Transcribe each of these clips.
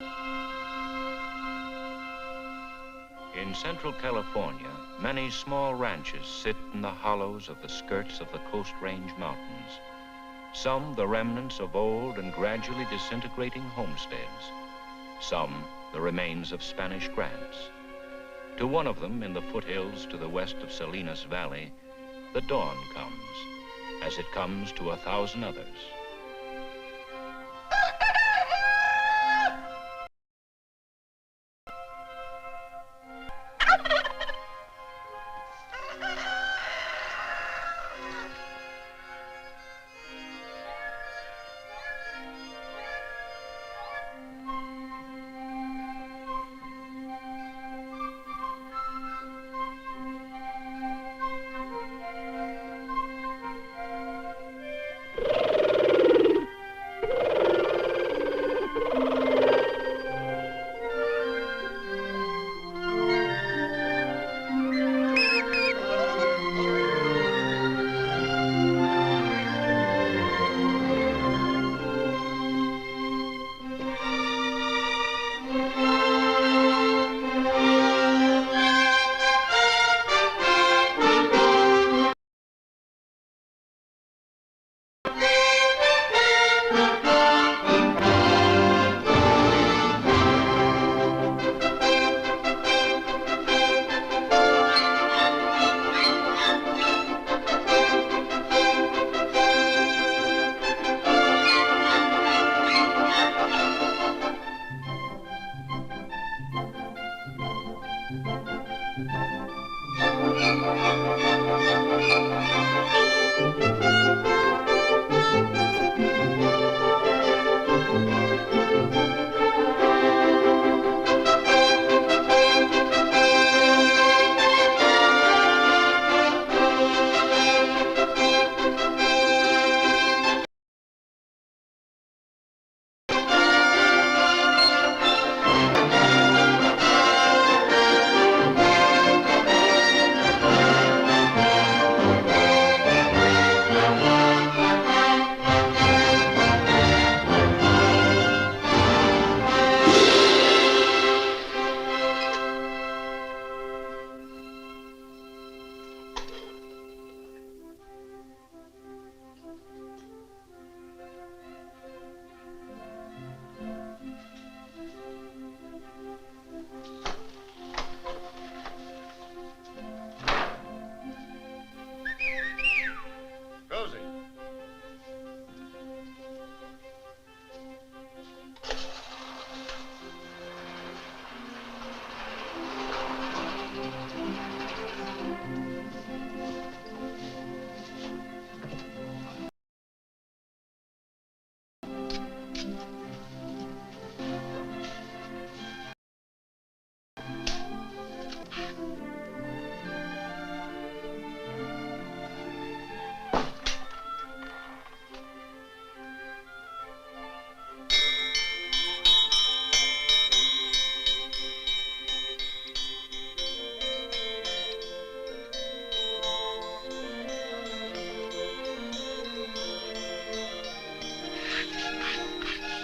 In Central California, many small ranches sit in the hollows of the skirts of the Coast Range Mountains. Some the remnants of old and gradually disintegrating homesteads. Some the remains of Spanish grants. To one of them in the foothills to the west of Salinas Valley, the dawn comes, as it comes to 1,000 others.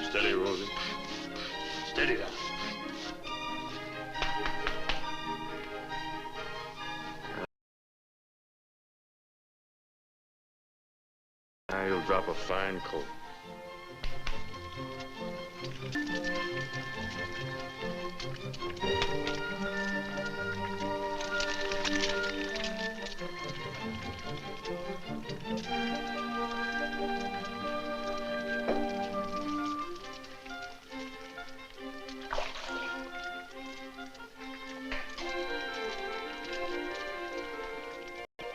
Steady, Rosie. Steady now. Now you'll drop a fine coat.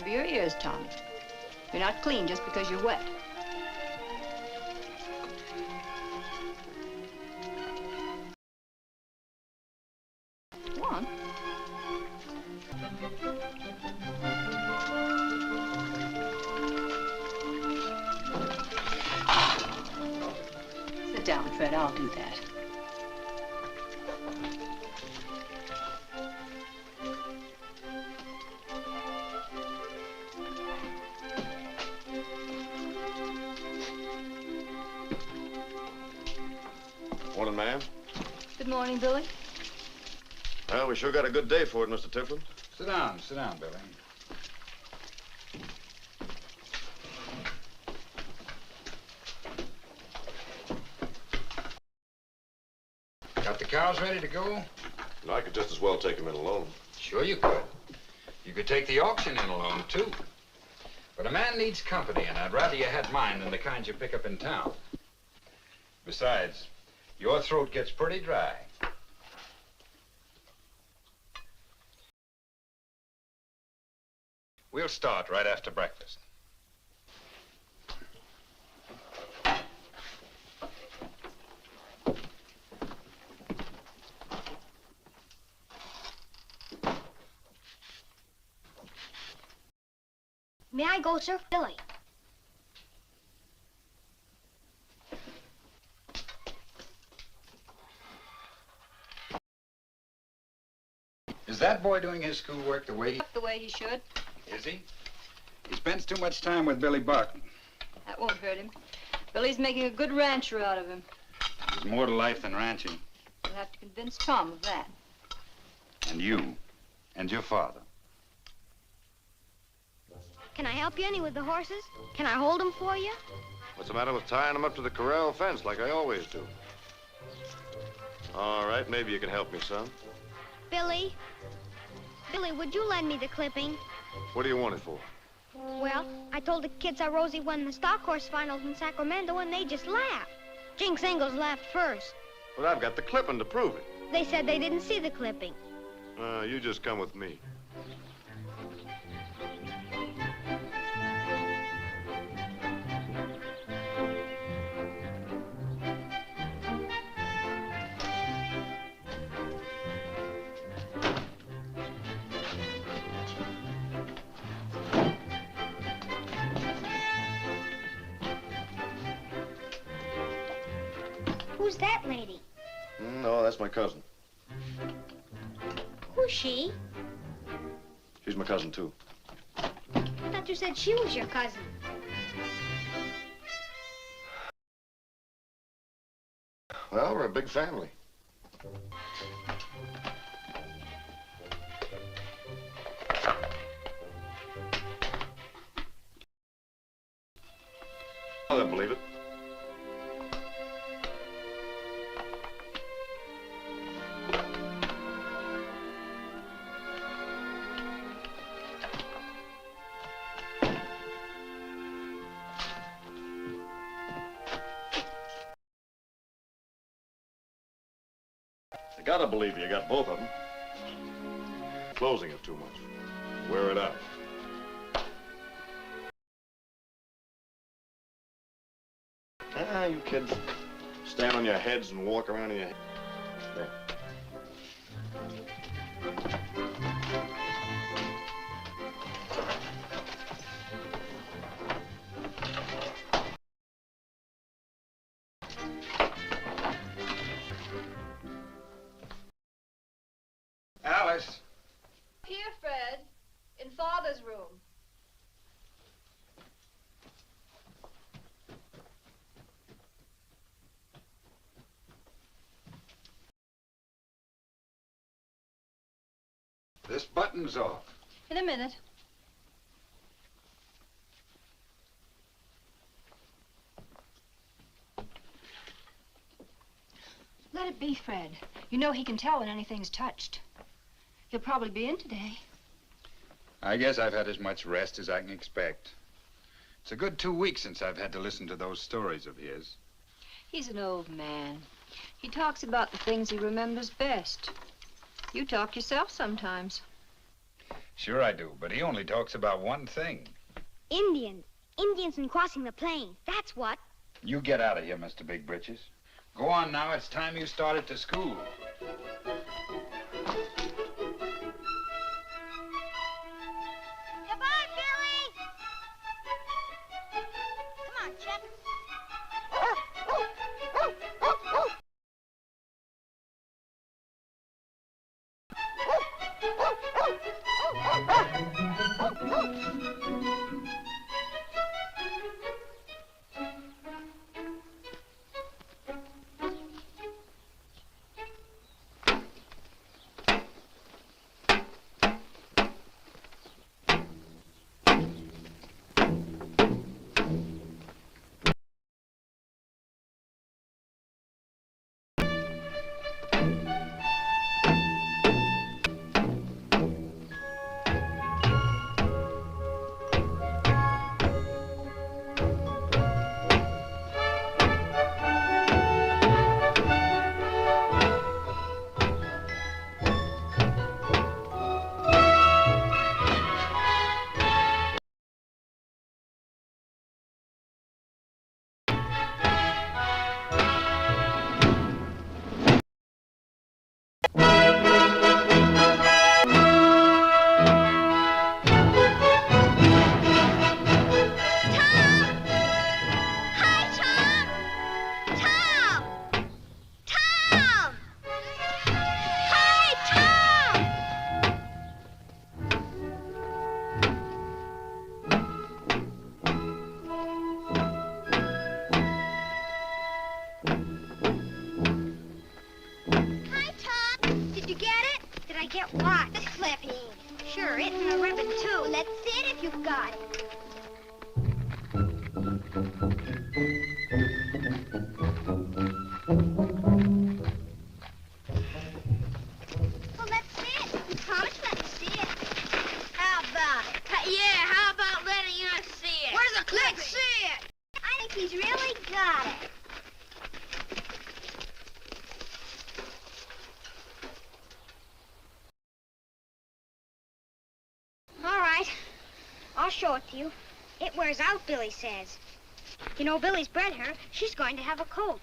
Your ears, Tommy. You're not clean just because you're wet. Go on. Sit down, Fred. I'll do that. Morning, ma'am. Good morning, Billy. Well, we sure got a good day for it, Mr. Tiflin. Sit down, Billy. Got the cows ready to go? I could just as well take him in alone. Sure you could. You could take the auction in alone, too. But a man needs company, and I'd rather you had mine than the kinds you pick up in town. Besides, your throat gets pretty dry. We'll start right after breakfast. May I go, sir? Billy. Is that boy doing his schoolwork the way he should. Is he? He spends too much time with Billy Buck. That won't hurt him. Billy's making a good rancher out of him. There's more to life than ranching. You'll have to convince Tom of that. And you. And your father. Can I help you any with the horses? Can I hold them for you? What's the matter with tying them up to the corral fence like I always do? All right, maybe you can help me, son. Billy? Billy, would you lend me the clipping? What do you want it for? Well, I told the kids how Rosie won the stock horse finals in Sacramento, and they just laughed. Jinx Ingalls laughed first. But I've got the clipping to prove it. They said they didn't see the clipping. You just come with me. Who's that lady? No, that's my cousin. Who's she? She's my cousin, too. I thought you said she was your cousin. Well, we're a big family. Oh, they'll believe it. I gotta believe you got both of them. Closing it too much. Wear it out. You kids stand on your heads and walk around in your head. There. Alice. Here, Fred, in Father's room. This button's off. In a minute. Let it be, Fred. You know he can tell when anything's touched. He'll probably be in today. I guess I've had as much rest as I can expect. It's a good 2 weeks since I've had to listen to those stories of his. He's an old man. He talks about the things he remembers best. You talk yourself sometimes. Sure I do, but he only talks about one thing. Indians. Indians and crossing the plain. That's what. You get out of here, Mr. Big Britches. Go on now, it's time you started to school. Goodbye, Billy! Come on, Chip. get it? Did I get what? The clipping. Sure, it and the ribbon, too. Well, let's see it if you've got it. Well, let's see it. You promised let me see it. How about it? Yeah, how about letting us see it? Where's the clipping? Let's see it. I think he's really got it. All right. I'll show it to you. It wears out, Billy says. You know, Billy's bred her. She's going to have a colt.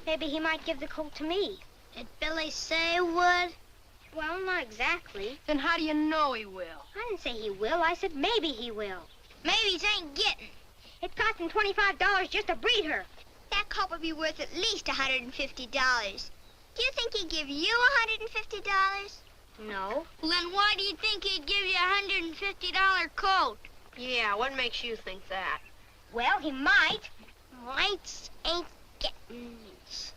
Maybe he might give the colt to me. Did Billy say he would? Well, not exactly. Then how do you know he will? I didn't say he will. I said maybe he will. Maybe he ain't getting. It cost him $25 just to breed her. That colt would be worth at least $150. Do you think he'd give you $150? No. Well, then why do you think he'd give you a $150 coat? Yeah, what makes you think that? Well, he might. Mights ain't gettings.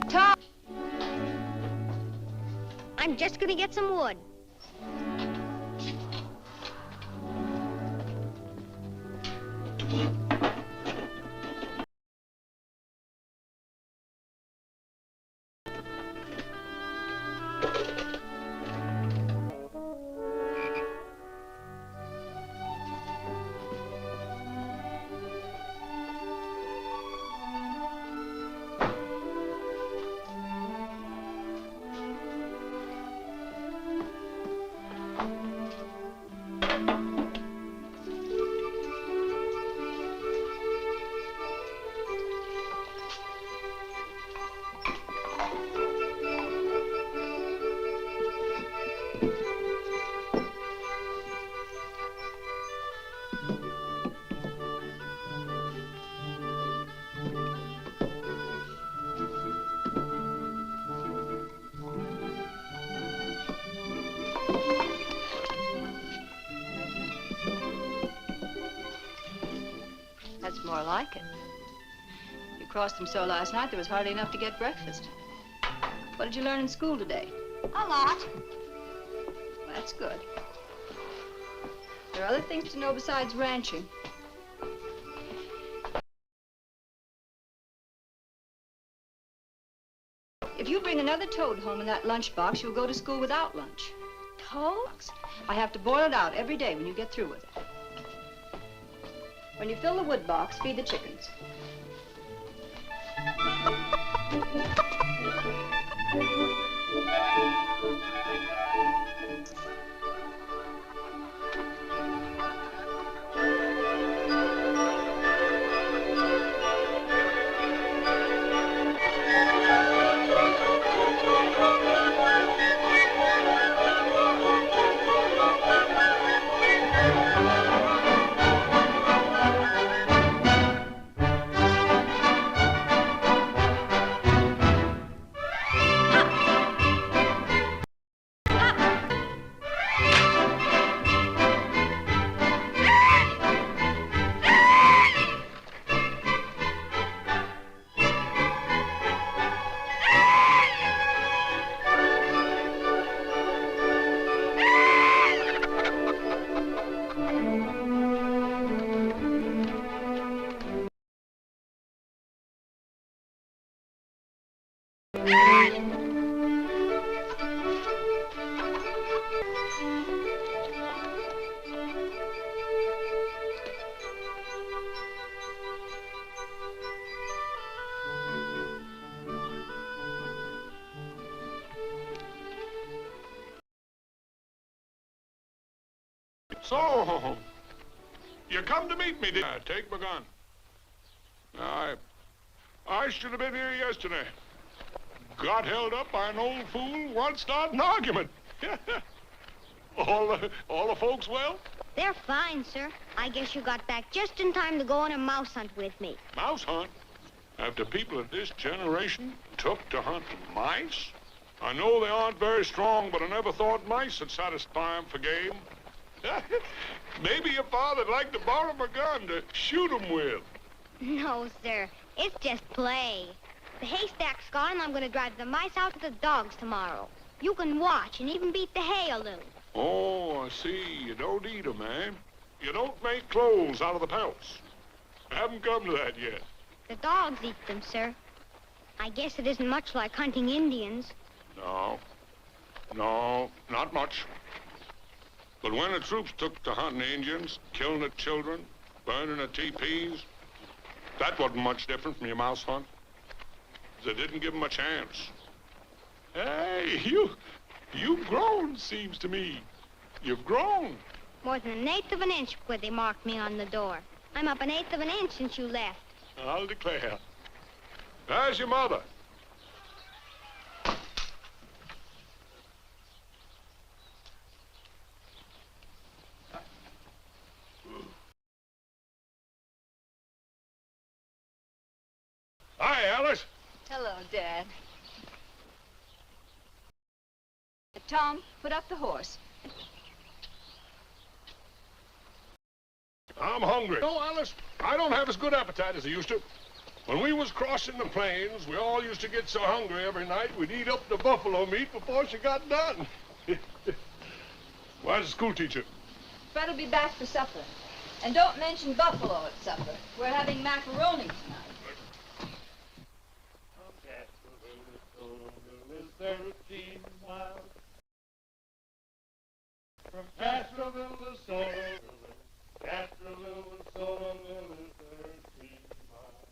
Tom! I'm just gonna get some wood. That's more like it. You crossed them so last night, there was hardly enough to get breakfast. What did you learn in school today? A lot. Well, that's good. There are other things to know besides ranching. If you bring another toad home in that lunchbox, you'll go to school without lunch. Toads? I have to boil it out every day when you get through with it. When you fill the wood box, feed the chickens. So, you come to meet me, did you? Take my gun. I should have been here yesterday. Got held up by an old fool, once started an argument. All the folks well? They're fine, sir. I guess you got back just in time to go on a mouse hunt with me. Mouse hunt? After people of this generation took to hunt mice? I know they aren't very strong, but I never thought mice would satisfy 'em for game. Maybe your father'd like to borrow my gun to shoot 'em with. No, sir. It's just play. The haystack's gone, and I'm going to drive the mice out to the dogs tomorrow. You can watch and even beat the hay a little. Oh, I see. You don't eat 'em, eh? You don't make clothes out of the pelts. I haven't come to that yet. The dogs eat them, sir. I guess it isn't much like hunting Indians. No, not much. But when the troops took to hunting Indians, killing the children, burning the teepees, that wasn't much different from your mouse hunt. They didn't give 'em a chance. Hey, you've grown, seems to me. You've grown. More than 1/8 of an inch where they marked me on the door. I'm up 1/8 of an inch since you left. I'll declare. How's your mother? Hi, Alice. Hello, Dad. Tom, put up the horse. I'm hungry. No, Alice, I don't have as good appetite as I used to. When we was crossing the plains, we all used to get so hungry every night we'd eat up the buffalo meat before she got done. Where's the school teacher? Fred will be back for supper. And don't mention buffalo at supper. We're having macaroni tonight. 13 miles from Castroville to Sotoville. Castroville to Sotoville is 13 miles.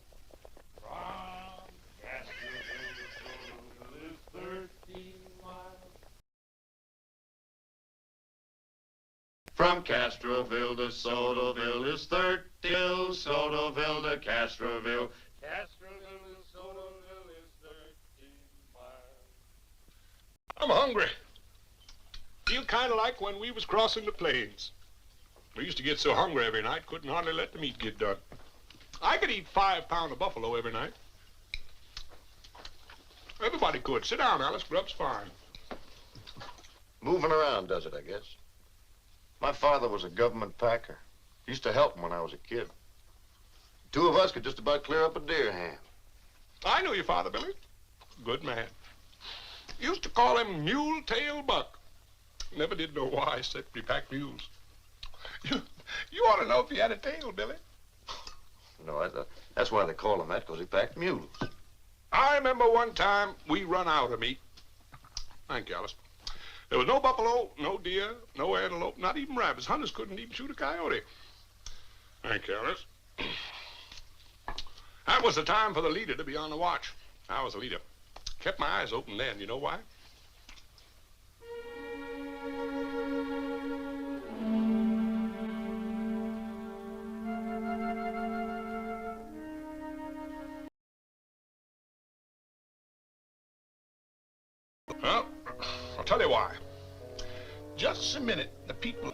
From Castroville to Sotoville is 13 miles. From Castroville to Sotoville is 13. Sotoville to Castroville. Castroville to Sotoville is 13 miles. I'm hungry. Feel kind of like when we was crossing the plains. We used to get so hungry every night, couldn't hardly let the meat get done. I could eat 5 pounds of buffalo every night. Everybody could. Sit down, Alice. Grub's fine. Moving around does it, I guess. My father was a government packer. Used to help him when I was a kid. 2 of us could just about clear up a deer hand. I knew your father, Billy. Good man. Used to call him Mule-Tail Buck. Never did know why, except he packed mules. You ought to know if he had a tail, Billy. No, that's why they call him that, because he packed mules. I remember one time we run out of meat. Thank you, Alice. There was no buffalo, no deer, no antelope, not even rabbits. Hunters couldn't even shoot a coyote. Thank you, Alice. That was the time for the leader to be on the watch. I was a leader. Kept my eyes open then. You know why? Well, I'll tell you why. Just a minute, the people...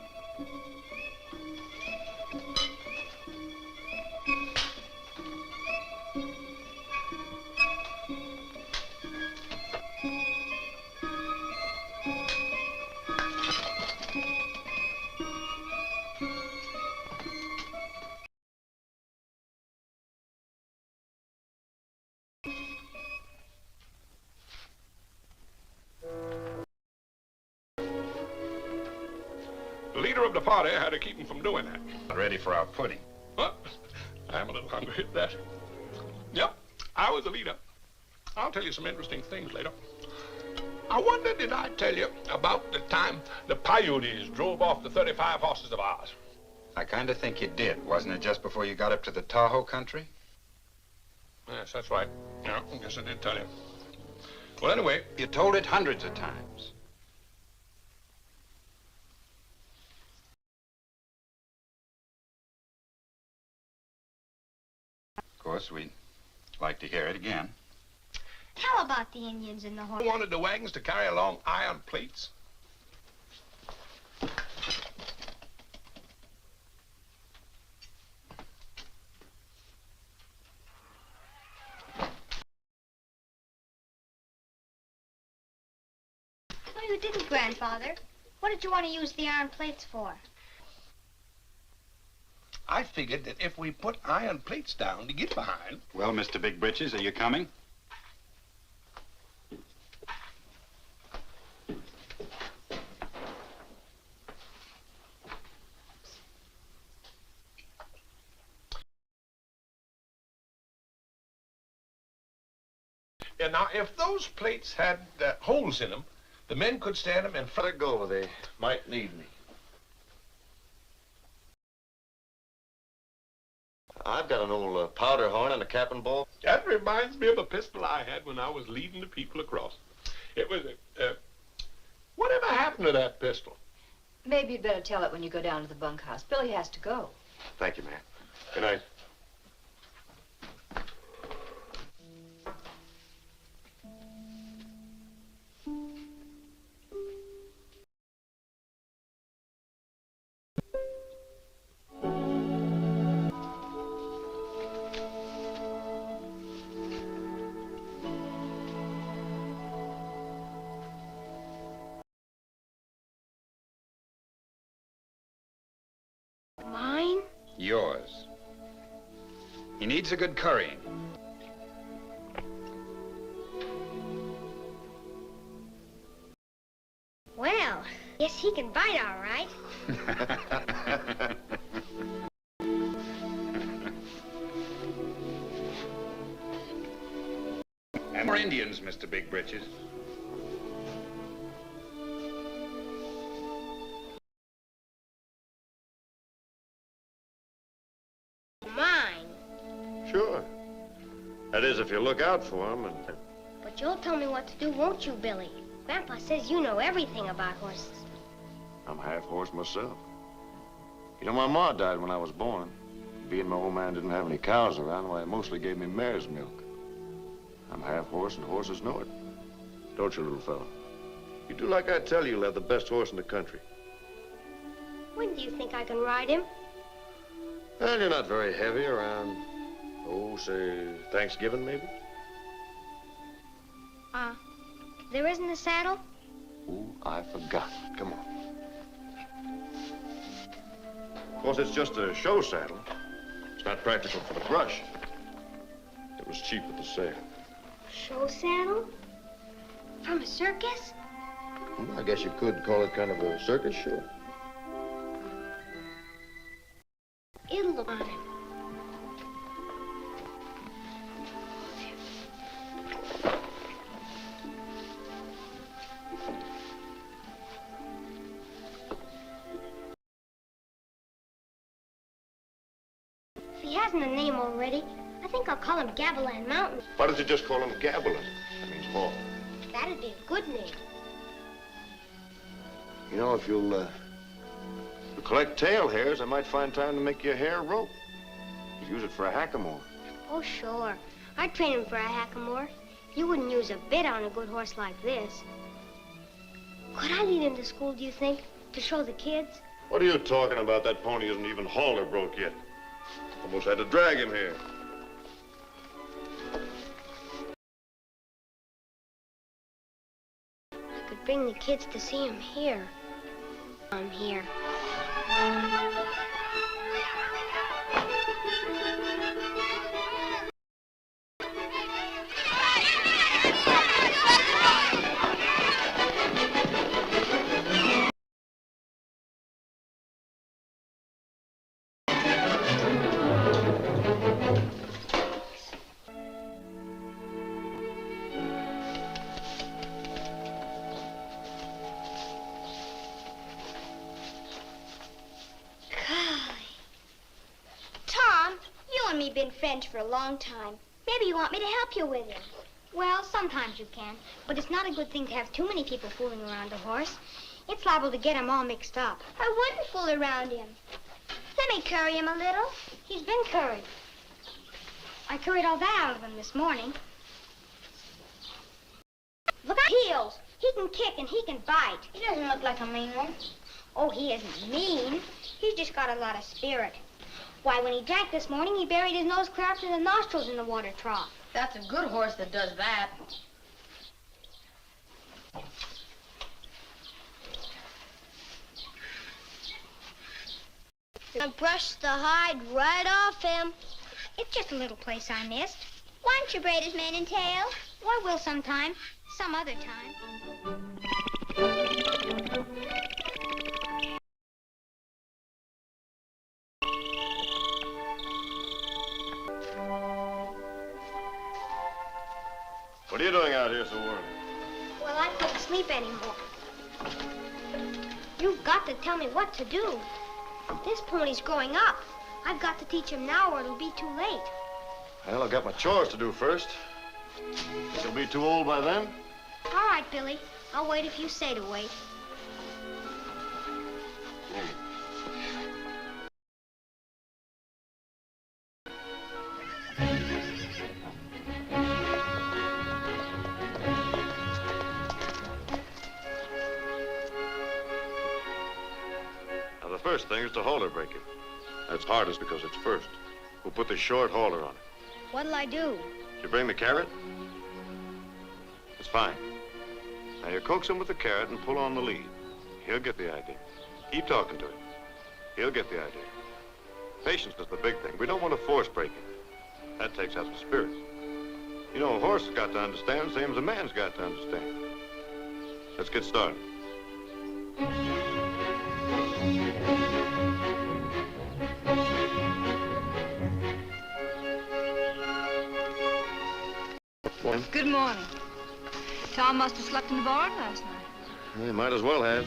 The leader of the party had to keep him from doing that. Ready for our pudding. Well, I'm a little hungry at that. Yep, I was the leader. I'll tell you some interesting things later. I wonder, did I tell you about the time the Paiutes drove off the 35 horses of ours? I kind of think you did. Wasn't it just before you got up to the Tahoe country? Yes, that's right. Yeah, I guess I did tell you. Well, anyway, You told it hundreds of times. Of course, we'd like to hear it again. How about the Indians and the horse? I wanted the wagons to carry along iron plates. you didn't, Grandfather. What did you want to use the iron plates for? I figured that if we put iron plates down to get behind... Well, Mr. Big Britches, are you coming? Yeah, now, if those plates had holes in them, the men could stand them and... Let it go. They might need me. I've got an old powder horn and a cap and ball. That reminds me of a pistol I had when I was leading the people across. It was whatever happened to that pistol? Maybe you'd better tell it when you go down to the bunkhouse. Billy has to go. Thank you, ma'am. Good night. Mine? Yours. He needs a good currying. Well, yes, he can bite all right. And more Indians, Mr. Big Britches. Mine. Sure. That is, if you look out for them and... But you'll tell me what to do, won't you, Billy? Grandpa says you know everything about horses. I'm half horse myself. You know, my ma died when I was born. Being my old man didn't have any cows around, why, it mostly gave me mare's milk. I'm half horse, and horses know it. Don't you, little fellow? You do like I tell you, you'll have the best horse in the country. When do you think I can ride him? Well, you're not very heavy around, oh, say, Thanksgiving, maybe? There isn't a saddle? Ooh, I forgot. Come on. Of course, it's just a show saddle. It's not practical for the brush. It was cheap at the sale. Show saddle? From a circus? I guess you could call it kind of a circus show. It'll look on him. If he hasn't a name already, I think I'll call him Gavilan Mountain. Why don't you just call him Gavilan? That means hall. That'd be a good name. You know, if you'll collect tail hairs, I might find time to make you a hair rope. You use it for a hackamore. Oh, sure. I'd train him for a hackamore. You wouldn't use a bit on a good horse like this. Could I lead him to school, do you think, to show the kids? What are you talking about? That pony isn't even halter broke yet. Almost had to drag him here. I could bring the kids to see him here. I'm here. Been friends for a long time. Maybe you want me to help you with him. Well, sometimes you can, but it's not a good thing to have too many people fooling around a horse. It's liable to get him all mixed up. I wouldn't fool around him. Let me curry him a little. He's been curried. I curried all that out of him this morning. Look at heels. He can kick and he can bite. He doesn't look like a mean one. Oh, he isn't mean. He's just got a lot of spirit. Why, when he drank this morning, he buried his nose clear up to the nostrils in the water trough. That's a good horse that does that. I brushed the hide right off him. It's just a little place I missed. Why don't you braid his mane and tail? Well, I will sometime. Some other time. What are you doing out here so early? Well, I couldn't sleep anymore. You've got to tell me what to do. This pony's growing up. I've got to teach him now or it'll be too late. Well, I've got my chores to do first. Think he'll be too old by then? All right, Billy. I'll wait if you say to wait. Now, the first thing is to halter break it. That's hardest because it's first. We'll put the short halter on it. What'll I do? Did you bring the carrot? It's fine. Now, you coax him with the carrot and pull on the lead. He'll get the idea. Keep talking to him. He'll get the idea. Patience is the big thing. We don't want to force break it. That takes out the spirit. You know, a horse has got to understand, same as a man's got to understand. Let's get started. Good morning. Tom must have slept in the barn last night. You might as well have.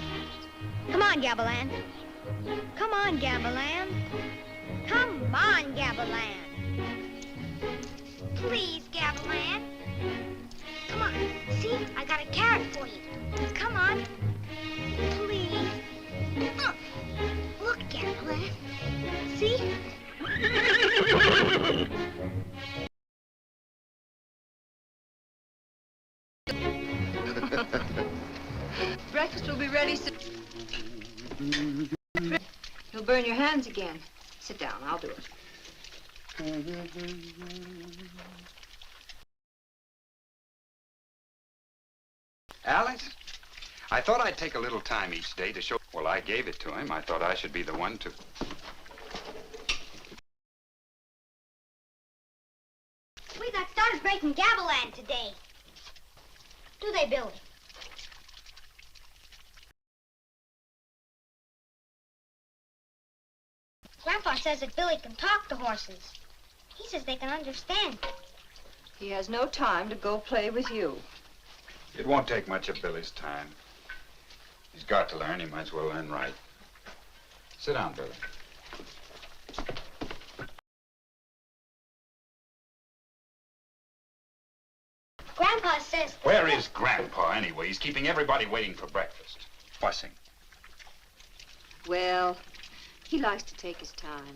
Come on, Gavilan. Come on, Gavilan. Come on, Gavilan. Please, Gavilan. Come on. See? I got a carrot for you. Come on. Please. Look, Gavilan. See? Breakfast will be ready soon. You'll burn your hands again. Sit down, I'll do it. Alice, I thought I'd take a little time each day to show... Well, I gave it to him. I thought I should be the one to... We got started breaking Gavilan today. Do they, Billy? Grandpa says that Billy can talk to horses. He says they can understand. He has no time to go play with you. It won't take much of Billy's time. He's got to learn. He might as well learn right. Sit down, Billy. Grandpa says... Where is Grandpa, anyway? He's keeping everybody waiting for breakfast. Fussing. Well, he likes to take his time.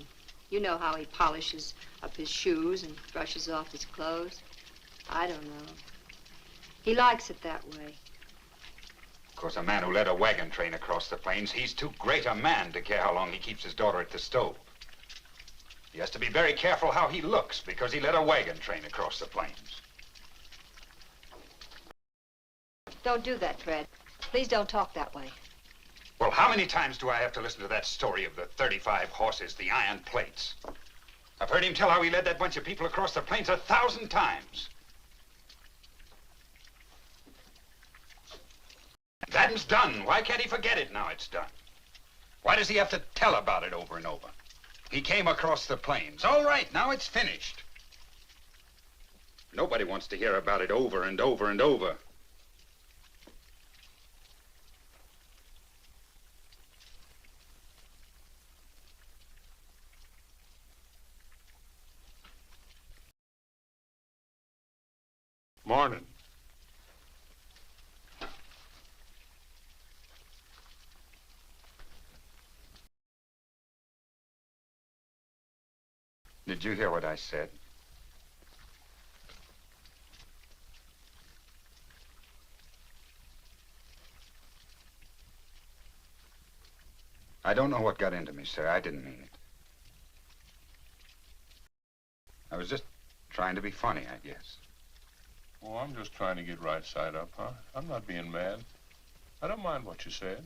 You know how he polishes up his shoes and brushes off his clothes. I don't know. He likes it that way. Of course, a man who led a wagon train across the plains, he's too great a man to care how long he keeps his daughter at the stove. He has to be very careful how he looks because he led a wagon train across the plains. Don't do that, Fred. Please don't talk that way. Well, how many times do I have to listen to that story of the 35 horses, the iron plates? I've heard him tell how he led that bunch of people across the plains 1,000 times. That's done. Why can't he forget it now it's done? Why does he have to tell about it over and over? He came across the plains. All right, now it's finished. Nobody wants to hear about it over and over and over. Morning. Did you hear what I said? I don't know what got into me, sir. I didn't mean it. I was just trying to be funny, I guess. Oh, I'm just trying to get right side up, huh? I'm not being mad. I don't mind what you said.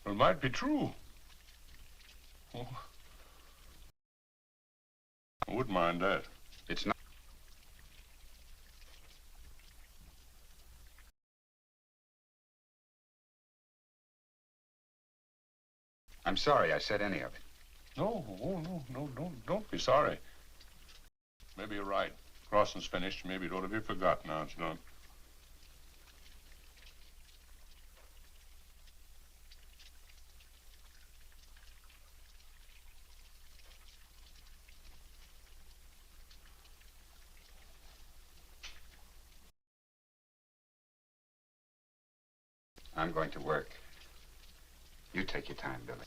Well, it might be true. Oh. I wouldn't mind that. It's not. I'm sorry I said any of it. No, don't be sorry. Maybe you're right. Crossing's finished. Maybe it ought to be forgotten now it's done. I'm going to work. You take your time, Billy.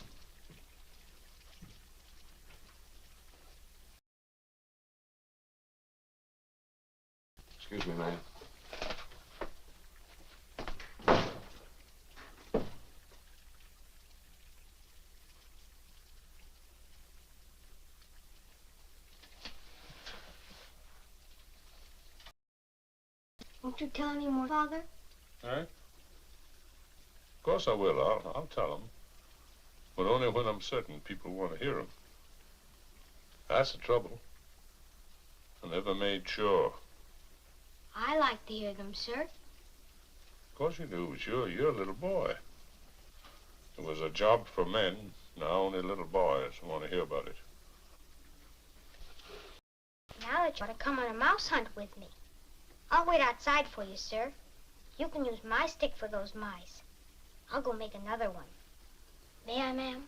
Excuse me, ma'am. Won't you tell any more, Father? Eh? Of course I will. I'll tell them. But only when I'm certain people want to hear them. That's the trouble. I never made sure. I like to hear them, sir. Of course you do. You're a little boy. It was a job for men. Now only little boys want to hear about it. Now that you want to come on a mouse hunt with me. I'll wait outside for you, sir. You can use my stick for those mice. I'll go make another one. May I, ma'am?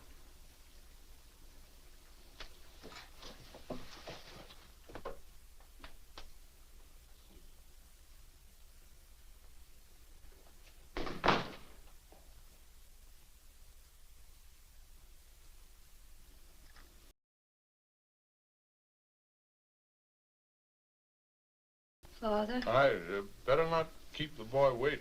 Father? I better not keep the boy waiting.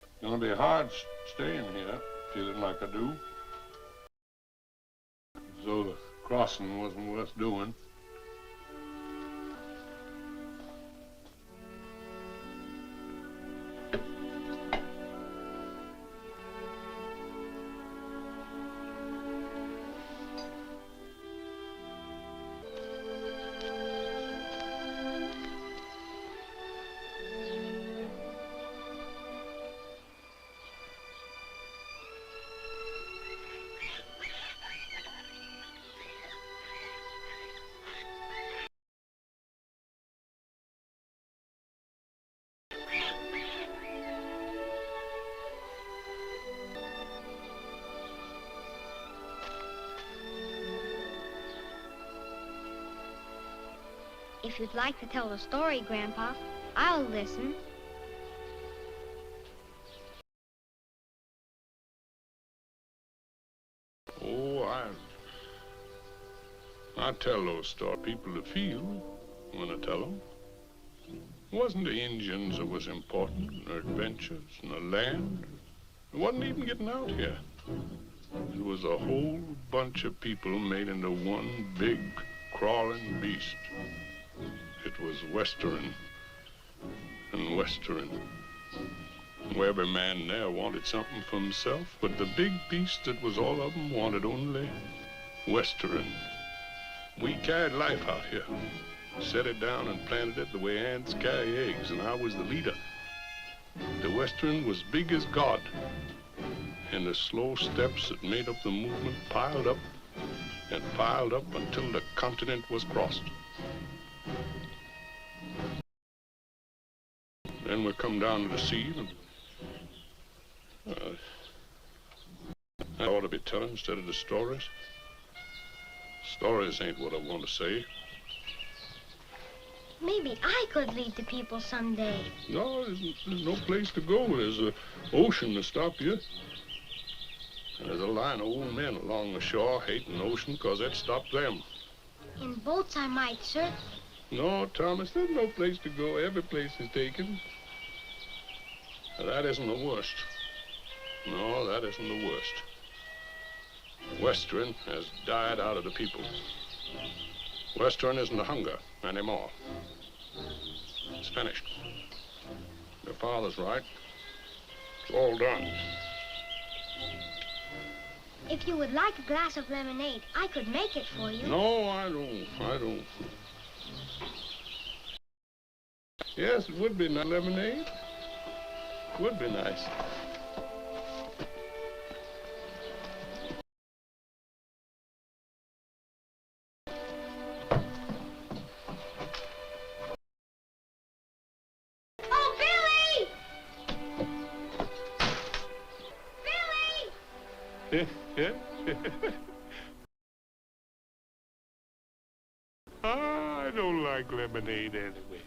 It's gonna be hard staying here, feeling like I do. As though the crossing wasn't worth doing. If you'd like to tell the story, Grandpa, I'll listen. Oh, I tell those story people to feel when I tell them. It wasn't the Indians that was important, their adventures, and the land. It wasn't even getting out here. It was a whole bunch of people made into one big crawling beast. It was Western and Western. Where every man there wanted something for himself, but the big beast that was all of them wanted only Western. We carried life out here, set it down and planted it the way ants carry eggs, and I was the leader. The Western was big as God, and the slow steps that made up the movement piled up and piled up until the continent was crossed. Then we come down to the sea, and I ought to be telling instead of the stories. Stories ain't what I want to say. Maybe I could lead the people someday. No, there's no place to go. There's an ocean to stop you. And there's a line of old men along the shore hating the ocean because that stopped them. In boats I might, sir. No, Thomas, there's no place to go. Every place is taken. Now, that isn't the worst. No, that isn't the worst. Western has died out of the people. Western isn't a hunger anymore. It's finished. Your father's right. It's all done. If you would like a glass of lemonade, I could make it for you. No, I don't. Yes, it would be nice. Lemonade. Would be nice. Oh, Billy! Billy! I don't like lemonade anyway.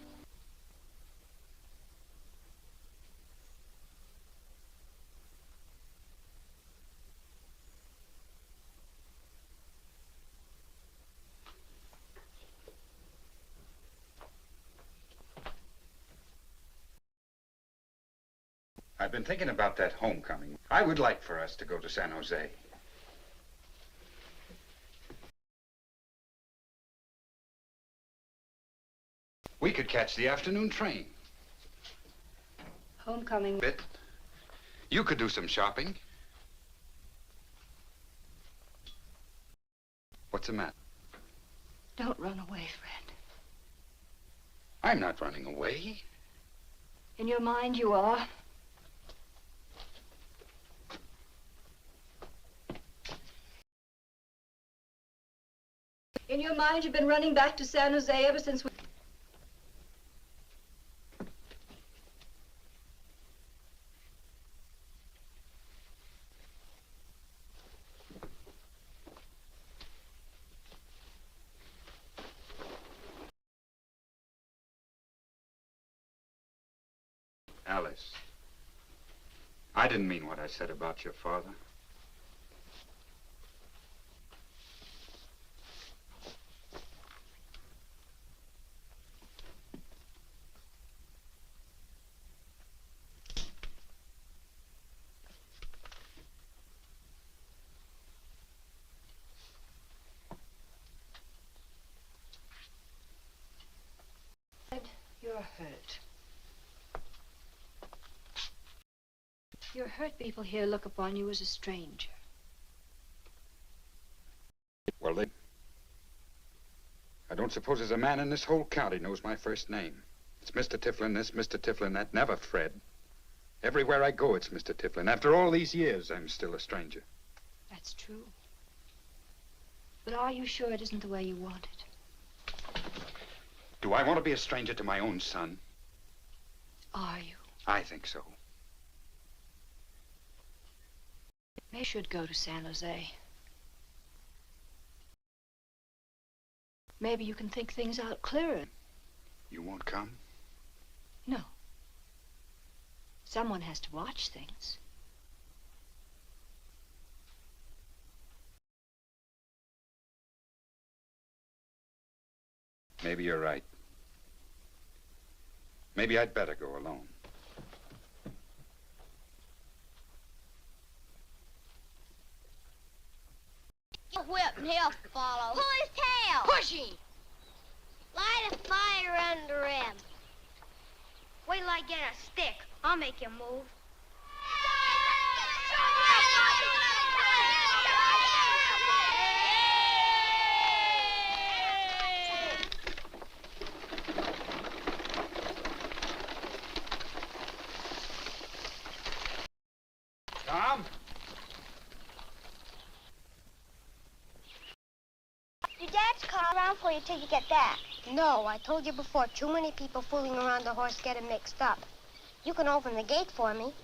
I've been thinking about that homecoming. I would like for us to go to San Jose. We could catch the afternoon train. Homecoming. Bit. You could do some shopping. What's the matter? Don't run away, Fred. I'm not running away. In your mind, you are. In your mind, you've been running back to San Jose ever since we... Alice, I didn't mean what I said about your father. You're hurt. You're hurt. People here look upon you as a stranger. Well, I don't suppose there's a man in this whole county knows my first name. It's Mr. Tiflin this, Mr. Tiflin that, never Fred. Everywhere I go, it's Mr. Tiflin. After all these years, I'm still a stranger. That's true. But are you sure it isn't the way you want it? Do I want to be a stranger to my own son? Are you? I think so. Maybe you should go to San Jose. Maybe you can think things out clearer. You won't come? No. Someone has to watch things. Maybe you're right. Maybe I'd better go alone. Whip and he'll follow. Pull his tail. Push him! Light a fire under him. Wait till I get a stick. I'll make him move. Tom? Your dad's calling around for you till you get back. No, I told you before, too many people fooling around the horse get him mixed up. You can open the gate for me.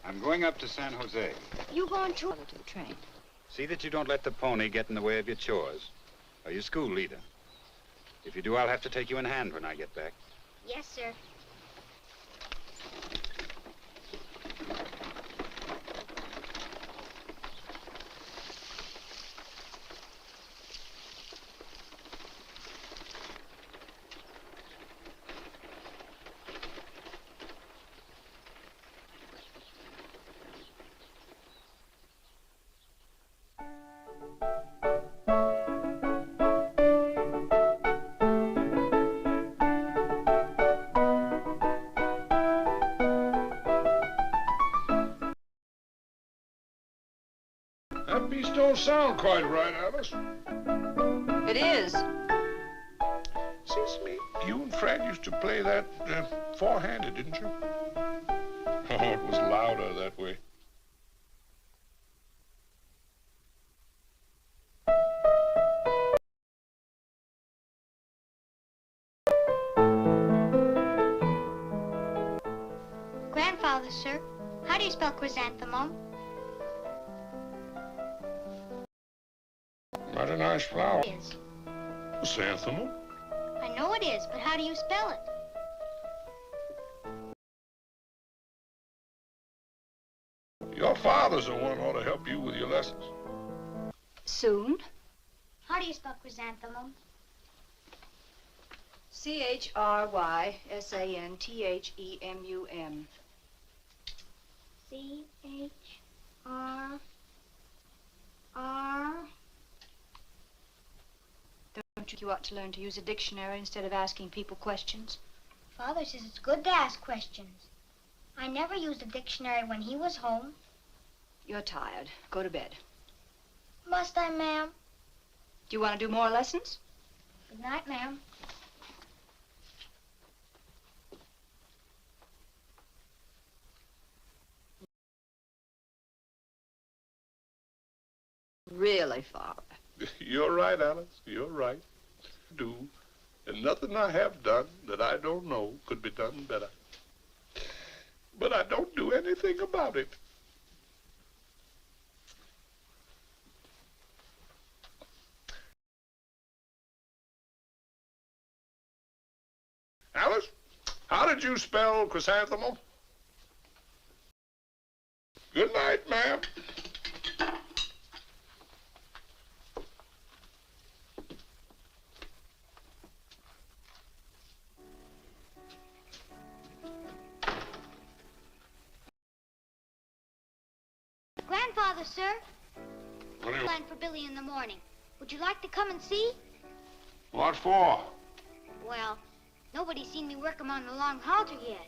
I'm going up to San Jose. You going too? To the train. See that you don't let the pony get in the way of your chores, or your school leader. If you do, I'll have to take you in hand when I get back. Yes, sir. That piece don't sound quite right, Alice. It is. Seems to me you and Fred used to play that four-handed, didn't you? Oh, it was louder that way. Grandfather, sir, how do you spell chrysanthemum? Not a nice flower. It is. Chrysanthemum? I know it is, but how do you spell it? Your father's the one who ought to help you with your lessons. Soon. How do you spell chrysanthemum? Chrysanthem. C-H-R-R... Don't you ought to learn to use a dictionary instead of asking people questions? Father says it's good to ask questions. I never used a dictionary when he was home. You're tired. Go to bed. Must I, ma'am? Do you want to do more lessons? Good night, ma'am. Really, Father? You're right, Alice. You're right. Do. And nothing I have done that I don't know could be done better. But I don't do anything about it. Alice, how did you spell chrysanthemum? Good night, ma'am. Grandfather, sir, What do you... plan for Billy in the morning. Would you like to come and see? What for? Well, nobody's seen me work him on the long halter yet.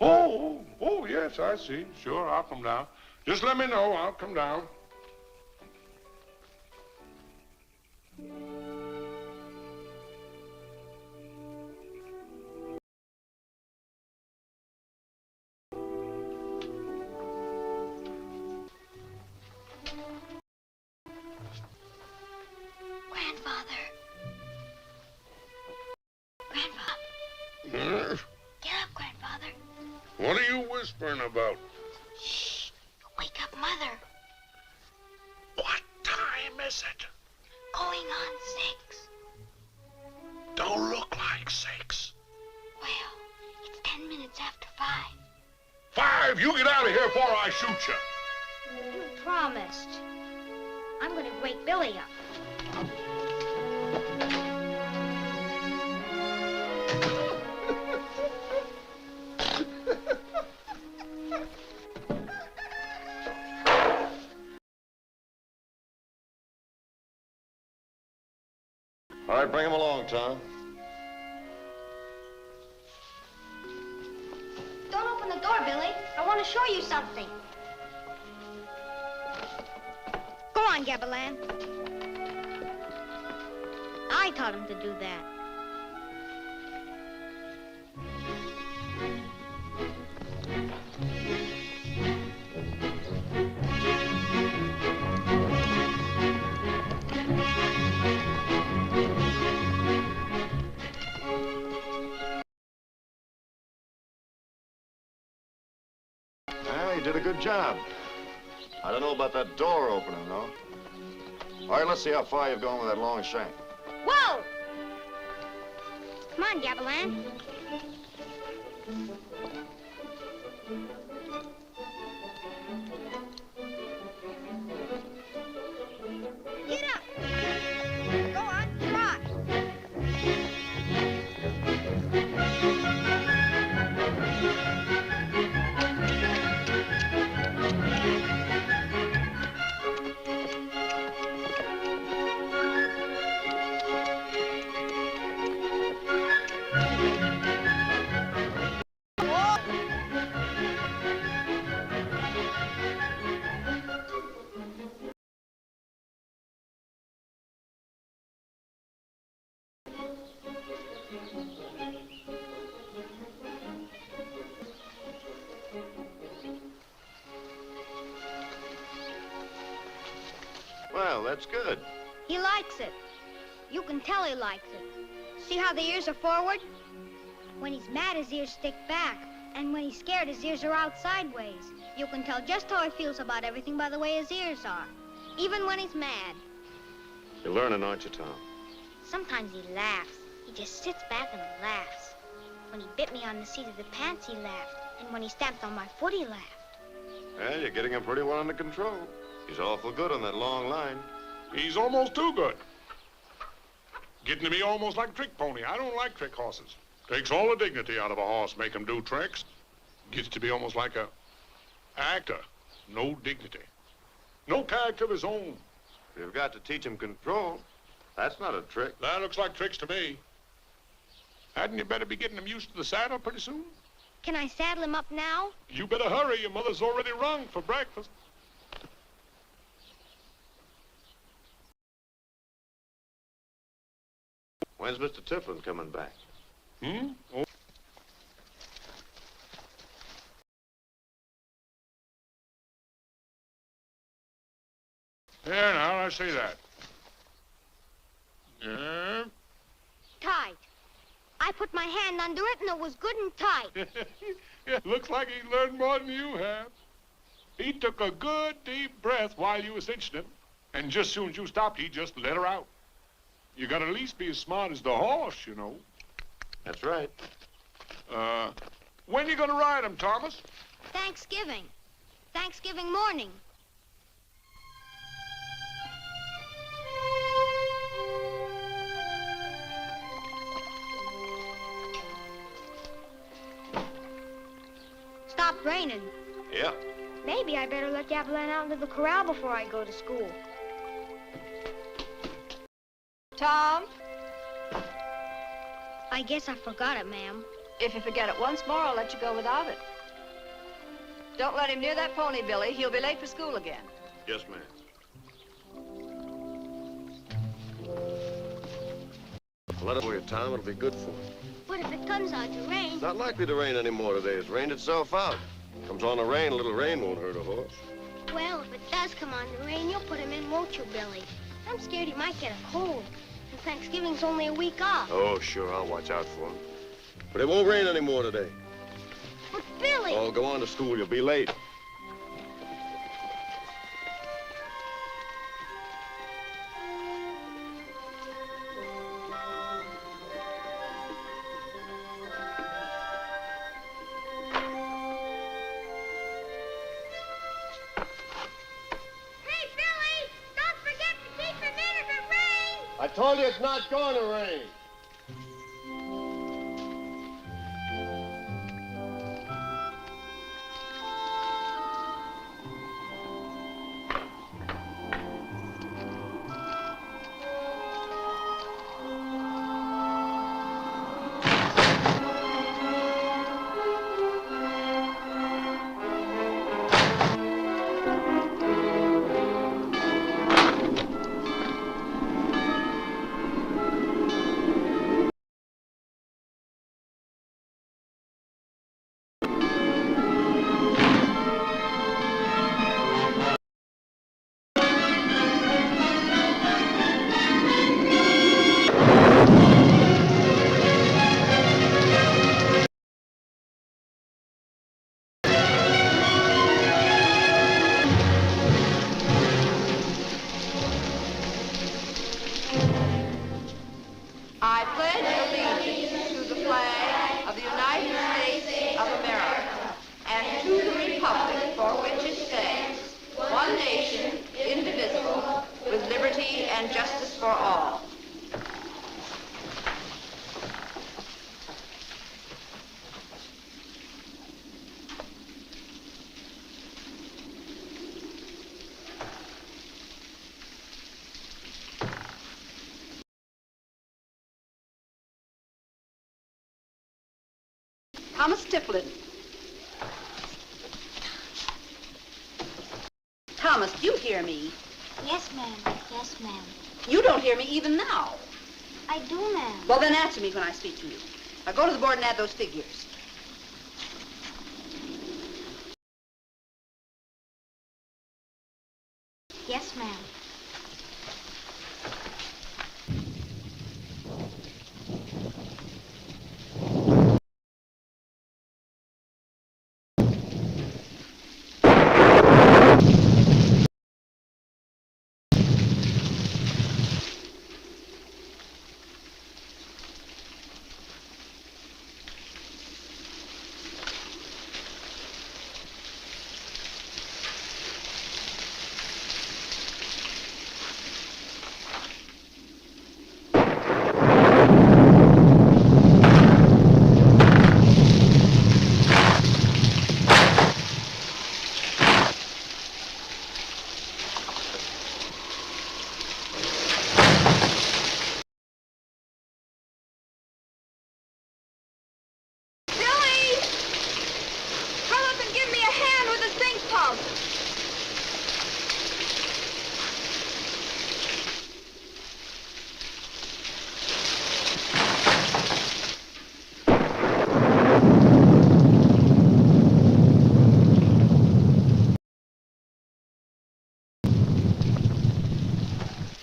Oh, yes, I see. Sure, I'll come down. Just let me know. I'll come down. Grandfather. Grandfather. Huh? Get up, Grandfather. What are you whispering about? Shh. Wake up, Mother. What time is it? Going on 6. Don't look like 6. Well, it's 10 minutes after 5. 5, you get out of here before I shoot you. You promised. I'm going to wake Billy up. All right, bring him along, Tom. Don't open the door, Billy. I want to show you something. Go on, Gavilan. I taught him to do that. Well, you did a good job. I don't know about that door opening, though. All right, let's see how far you've gone with that long shank. Whoa! Come on, Gavilan. Get up! Go on, trot! Well, that's good. He likes it. You can tell he likes it. See how the ears are forward? When he's mad, his ears stick back. And when he's scared, his ears are out sideways. You can tell just how he feels about everything by the way his ears are. Even when he's mad. You're learning, aren't you, Tom? Sometimes he laughs. He just sits back and laughs. When he bit me on the seat of the pants, he laughed. And when he stamped on my foot, he laughed. Well, you're getting him pretty well under control. He's awful good on that long line. He's almost too good. Getting to be almost like a trick pony. I don't like trick horses. Takes all the dignity out of a horse, make him do tricks. Gets to be almost like a actor. No dignity. No character of his own. You've got to teach him control. That's not a trick. That looks like tricks to me. Hadn't you better be getting him used to the saddle pretty soon? Can I saddle him up now? You better hurry. Your mother's already rung for breakfast. When's Mr. Tiflin coming back? Oh. There now, I see that. Yeah. Tight. I put my hand under it and it was good and tight. Yeah, looks like he learned more than you have. He took a good deep breath while you were cinching him, and just as soon as you stopped, he just let her out. You gotta at least be as smart as the horse, you know. That's right. When you gonna ride him, Thomas? Thanksgiving. Thanksgiving morning. Stopped raining. Yeah. Maybe I better let Gavilan out into the corral before I go to school. Tom, I guess I forgot it, ma'am. if you forget it once more, I'll let you go without it. Don't let him near that pony, Billy. He'll be late for school again. Yes, ma'am. Let it for you, Tom. It'll be good for you. But if it comes on to rain... It's not likely to rain anymore today. It's rained itself out. Comes on to rain, a little rain won't hurt a horse. Well, if it does come on to rain, you'll put him in, won't you, Billy? I'm scared he might get a cold. And Thanksgiving's only a week off. Oh, sure, I'll watch out for him. But it won't rain anymore today. But, Billy... Oh, go on to school. You'll be late. I told you it's not going to rain. I pledge allegiance to the flag of the United States of America and to the republic for which it stands, one nation, indivisible, with liberty and justice for all. Thomas Tiflin. Thomas, do you hear me? Yes, ma'am. Yes, ma'am. You don't hear me even now. I do, ma'am. Well, then answer me when I speak to you. Now go to the board and add those figures. Yes, ma'am.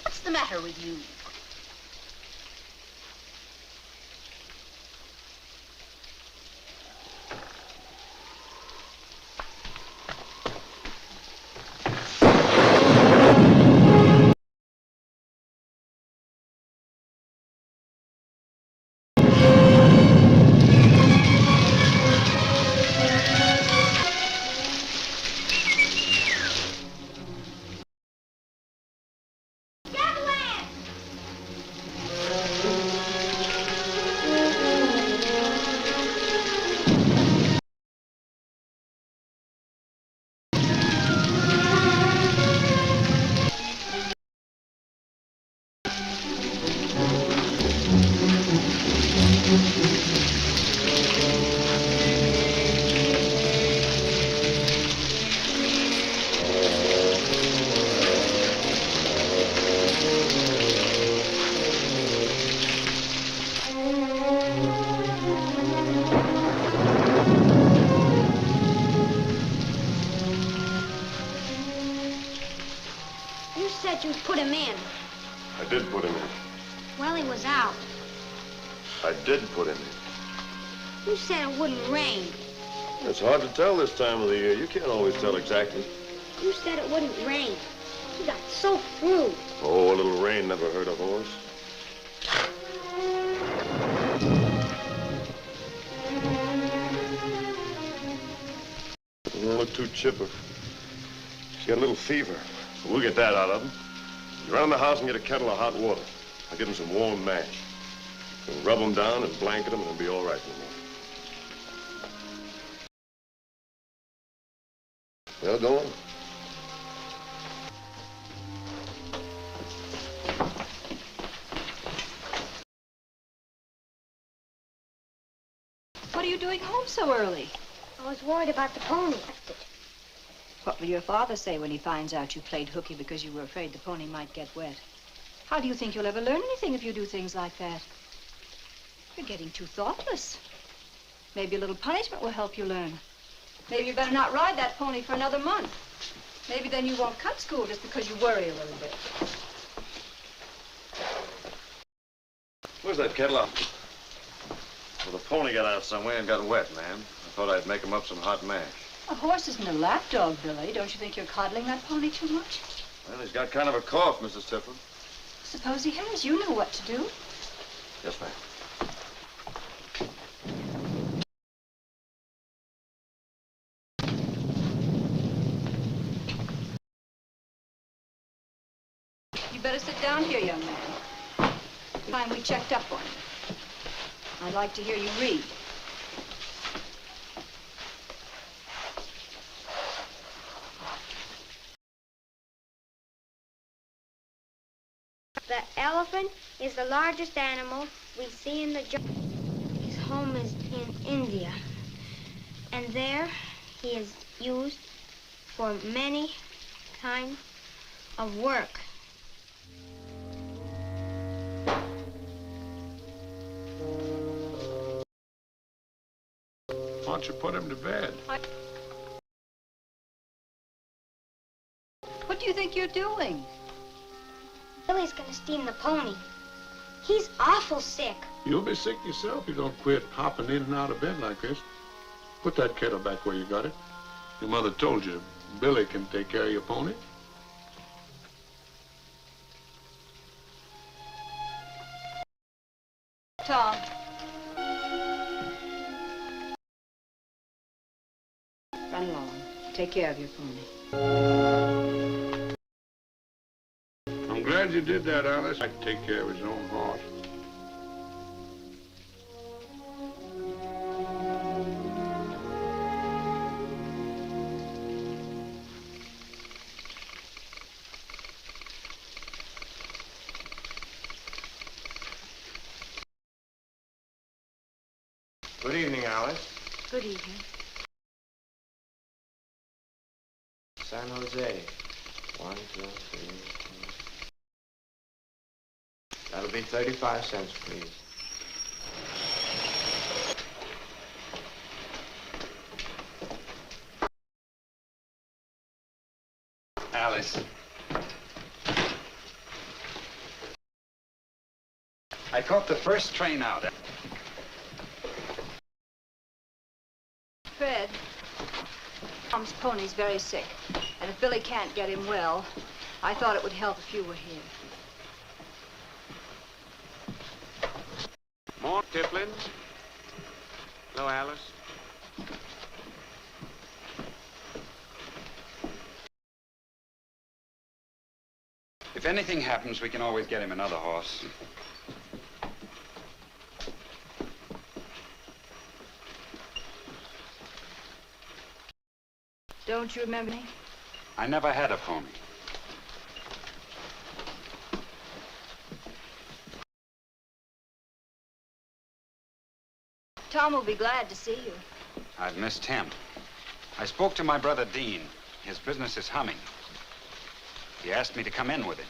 What's the matter with you? You said you'd put him in. I did put him in. Well, he was out. I did put him in. You said it wouldn't rain. It's hard to tell this time of the year. You can't always tell exactly. You said it wouldn't rain. He got soaked through. Oh, a little rain never hurt a horse. Doesn't look too chipper. She's got a little fever. But we'll get that out of him. You run in the house and get a kettle of hot water. I'll give him some warm mash. We'll rub him down and blanket him, and he'll be all right in the morning. Well, go on. What are you doing home so early? I was worried about the pony. What will your father say when he finds out you played hooky because you were afraid the pony might get wet? How do you think you'll ever learn anything if you do things like that? You're getting too thoughtless. Maybe a little punishment will help you learn. Maybe you better not ride that pony for another month. Maybe then you won't cut school just because you worry a little bit. Where's that kettle of? Well, the pony got out somewhere and got wet, ma'am. I thought I'd make him up some hot mash. A horse isn't a lapdog, Billy. Don't you think you're coddling that pony too much? Well, he's got kind of a cough, Mrs. Tiffin. Suppose he has. You know what to do. Yes, ma'am. You better sit down here, young man. Time we checked up on you. I'd like to hear you read. The elephant is the largest animal we see in the jungle. His home is in India, and there he is used for many kinds of work. Why don't you put him to bed? What do you think you're doing? Billy's gonna steam the pony. He's awful sick. You'll be sick yourself if you don't quit hopping in and out of bed like this. Put that kettle back where you got it. Your mother told you Billy can take care of your pony. Tom. Run along. Take care of your pony. I'm glad you did that, Alice. I can take care of his own horse. Good evening, Alice. Good evening. San Jose. 1, 2, 3, 4. That'll be 35 cents, please. Alice. I caught the first train out. Fred, Tom's pony's very sick, and if Billy can't get him well, I thought it would help if you were here. More Tiplins. Hello, Alice. If anything happens, we can always get him another horse. Don't you remember me? I never had a pony. Tom will be glad to see you. I've missed him. I spoke to my brother Dean. His business is humming. He asked me to come in with him.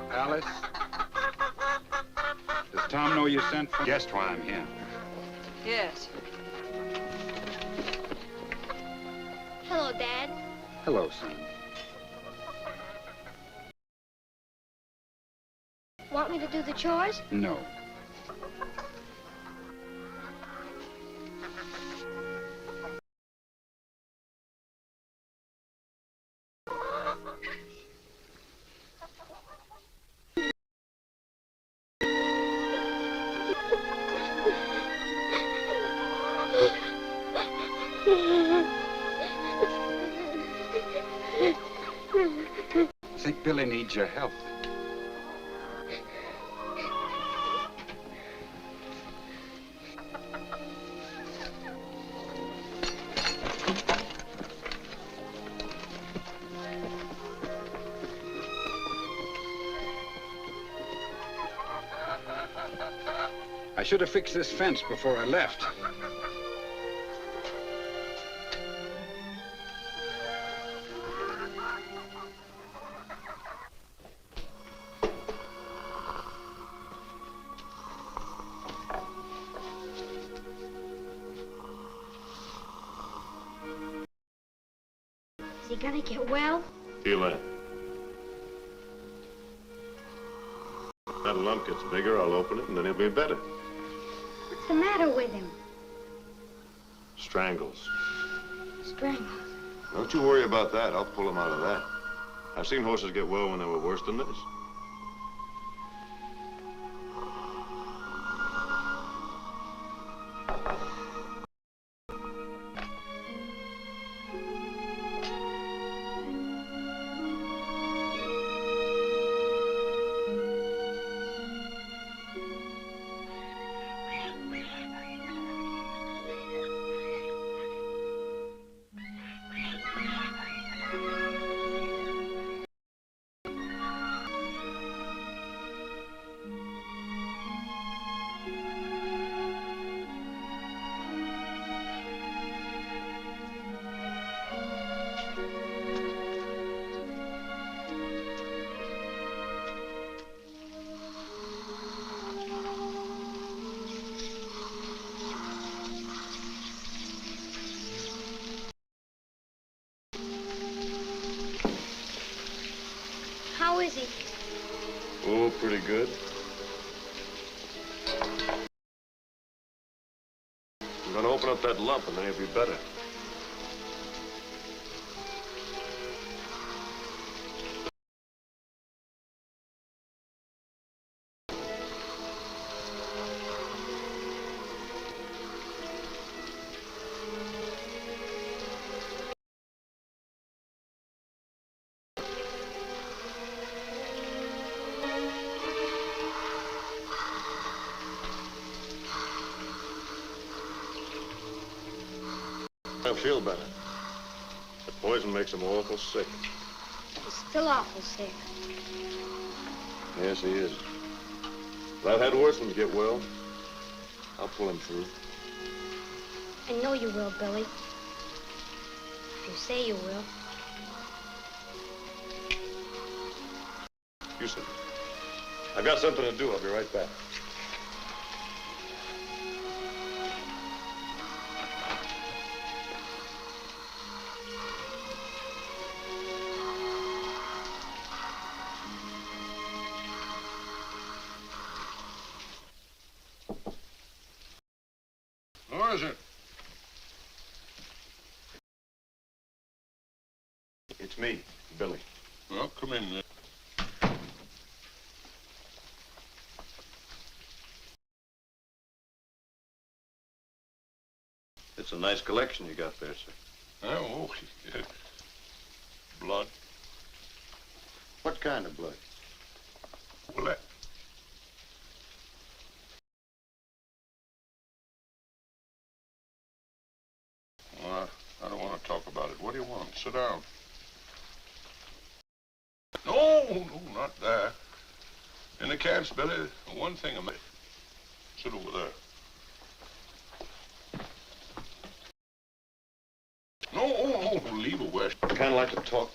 Alice? Does Tom know you sent for... Guessed why I'm here. Yes. Hello, Dad. Hello, son. Want me to do the chores? No. I think Billy needs your help. I should have fixed this fence before I left. Is he gonna get well? Feel that. That lump gets bigger, I'll open it, and then he'll be better. What's the matter with him? Strangles. Strangles. Don't you worry about that. I'll pull him out of that. I've seen horses get well when they were worse than this. Oh, pretty good. I'm gonna open up that lump and then he'll be better. I feel better. The poison makes him awful sick. He's still awful sick. Yes, he is. But I've had worse ones get well. I'll pull him through. I know you will, Billy. You say you will. You sit. I've got something to do. I'll be right back. What is it? It's me, Billy. Well, come in then. It's a nice collection you got there, sir. Oh, yeah. Blood. What kind of blood? Well, that... Well, I don't want to talk about it. What do you want? Sit down. No, not that. In the camps, Billy, one thing I made. Sit over there. No, leave it, West. I kind of like to talk.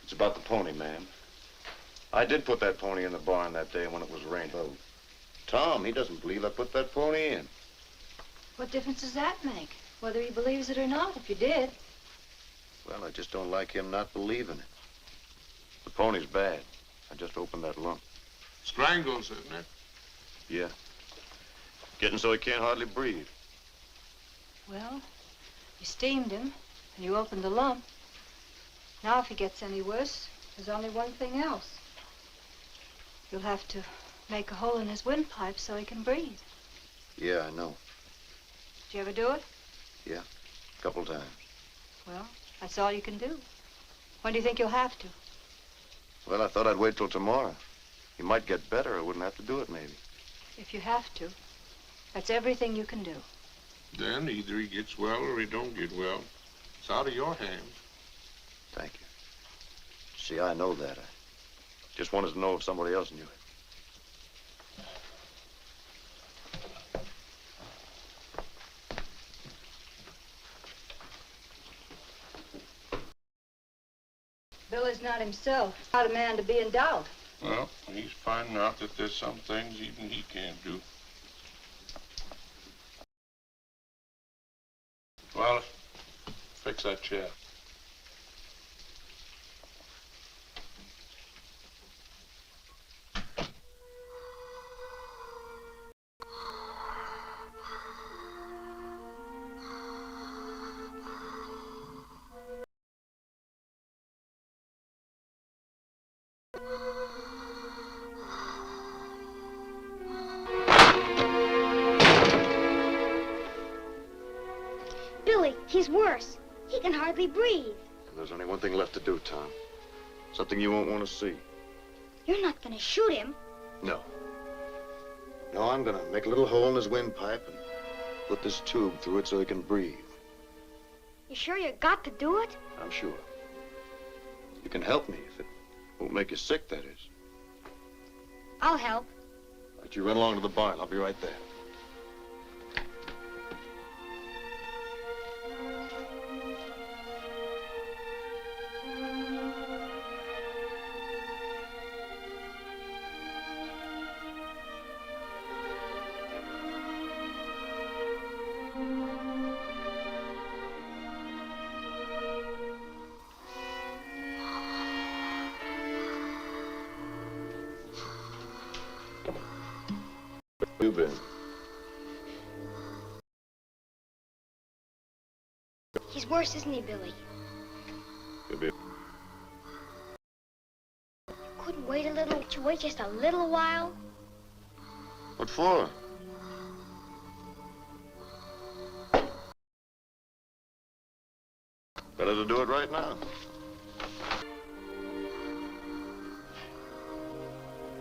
It's about the pony, ma'am. I did put that pony in the barn that day when it was raining. Well, Tom, he doesn't believe I put that pony in. What difference does that make? Whether he believes it or not, if you did. Well, I just don't like him not believing it. The pony's bad. I just opened that lump. Strangles, isn't it? Yeah. Getting so he can't hardly breathe. Well, you steamed him, and you opened the lump. Now, if he gets any worse, there's only one thing else. You'll have to make a hole in his windpipe so he can breathe. Yeah, I know. Did you ever do it? Yeah, a couple times. Well, that's all you can do. When do you think you'll have to? Well, I thought I'd wait till tomorrow. He might get better. I wouldn't have to do it, maybe. If you have to, that's everything you can do. Then either he gets well or he don't get well. It's out of your hands. Thank you. See, I know that. I just wanted to know if somebody else knew it. Billy's not himself. Not a man to be in doubt. Well, he's finding out that there's some things even he can't do. Well, fix that chair. Billy, he's worse. He can hardly breathe. There's only one thing left to do, Tom. Something you won't want to see. You're not going to shoot him. No. No, I'm going to make a little hole in his windpipe and put this tube through it so he can breathe. You sure you got to do it? I'm sure. You can help me if it won't make you sick, that is. I'll help. All right, you run along to the barn. I'll be right there. You been? He's worse, isn't he, Billy? Could be. Couldn't wait a little? Could you wait just a little while? What for? Better to do it right now.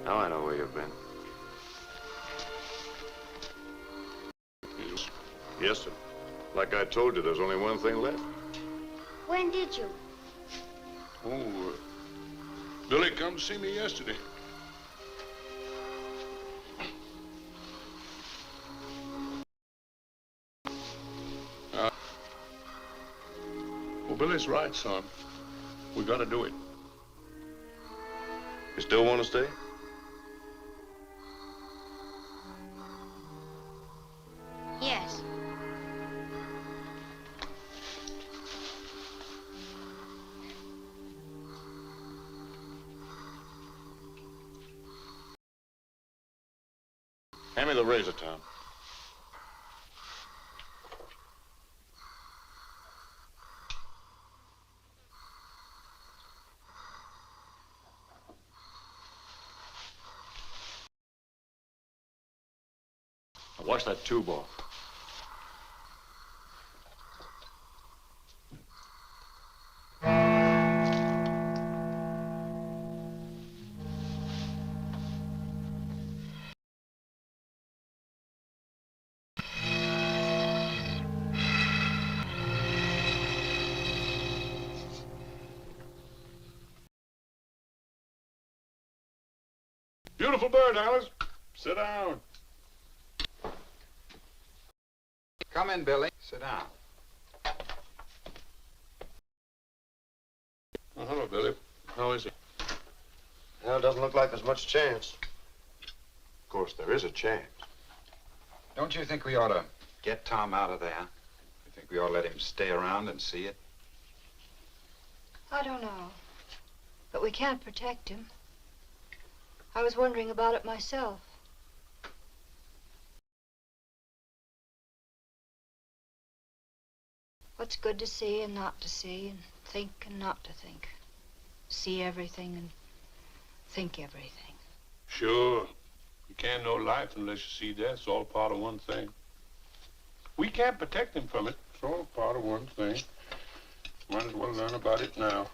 Now I know where you've been. Yes, sir. Like I told you, there's only one thing left. When did you? Oh, Billy come to see me yesterday. Well, Billy's right, son. We gotta do it. You still want to stay? Yes. Hand me the razor, Tom. Now wash that tube off. Beautiful bird, Alice. Sit down. Come in, Billy. Sit down. Oh, hello, Billy. How is it? Well, it doesn't look like there's much chance. Of course, there is a chance. Don't you think we ought to get Tom out of there? You think we ought to let him stay around and see it? I don't know. But we can't protect him. I was wondering about it myself. What's good to see and not to see, and think and not to think. See everything and think everything. Sure. You can't know life unless you see death. It's all part of one thing. We can't protect him from it. It's all part of one thing. Might as well learn about it now.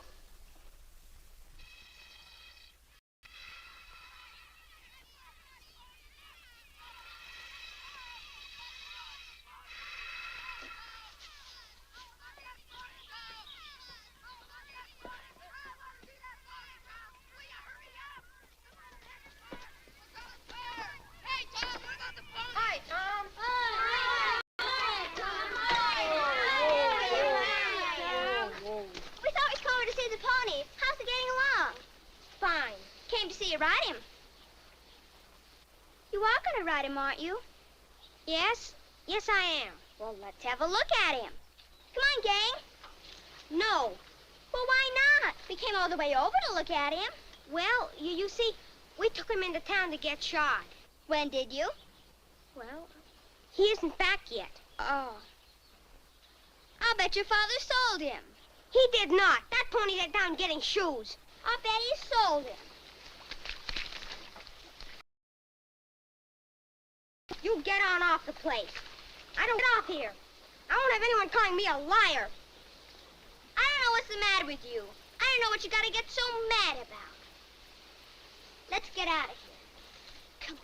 Hi, Tom. We thought we'd come over to see the pony. How's it getting along? Fine. Came to see you ride him. You are going to ride him, aren't you? Yes? Yes, I am. Well, let's have a look at him. Come on, gang. No. Well, why not? We came all the way over to look at him. Well, you see, we took him into town to get shod. When did you? Well, he isn't back yet. Oh. I'll bet your father sold him. He did not. That pony's at town getting shoes. I'll bet he sold him. You get on off the place. I don't get off here. I won't have anyone calling me a liar. I don't know what's the matter with you. I don't know what you gotta get so mad about. Let's get out of here. Come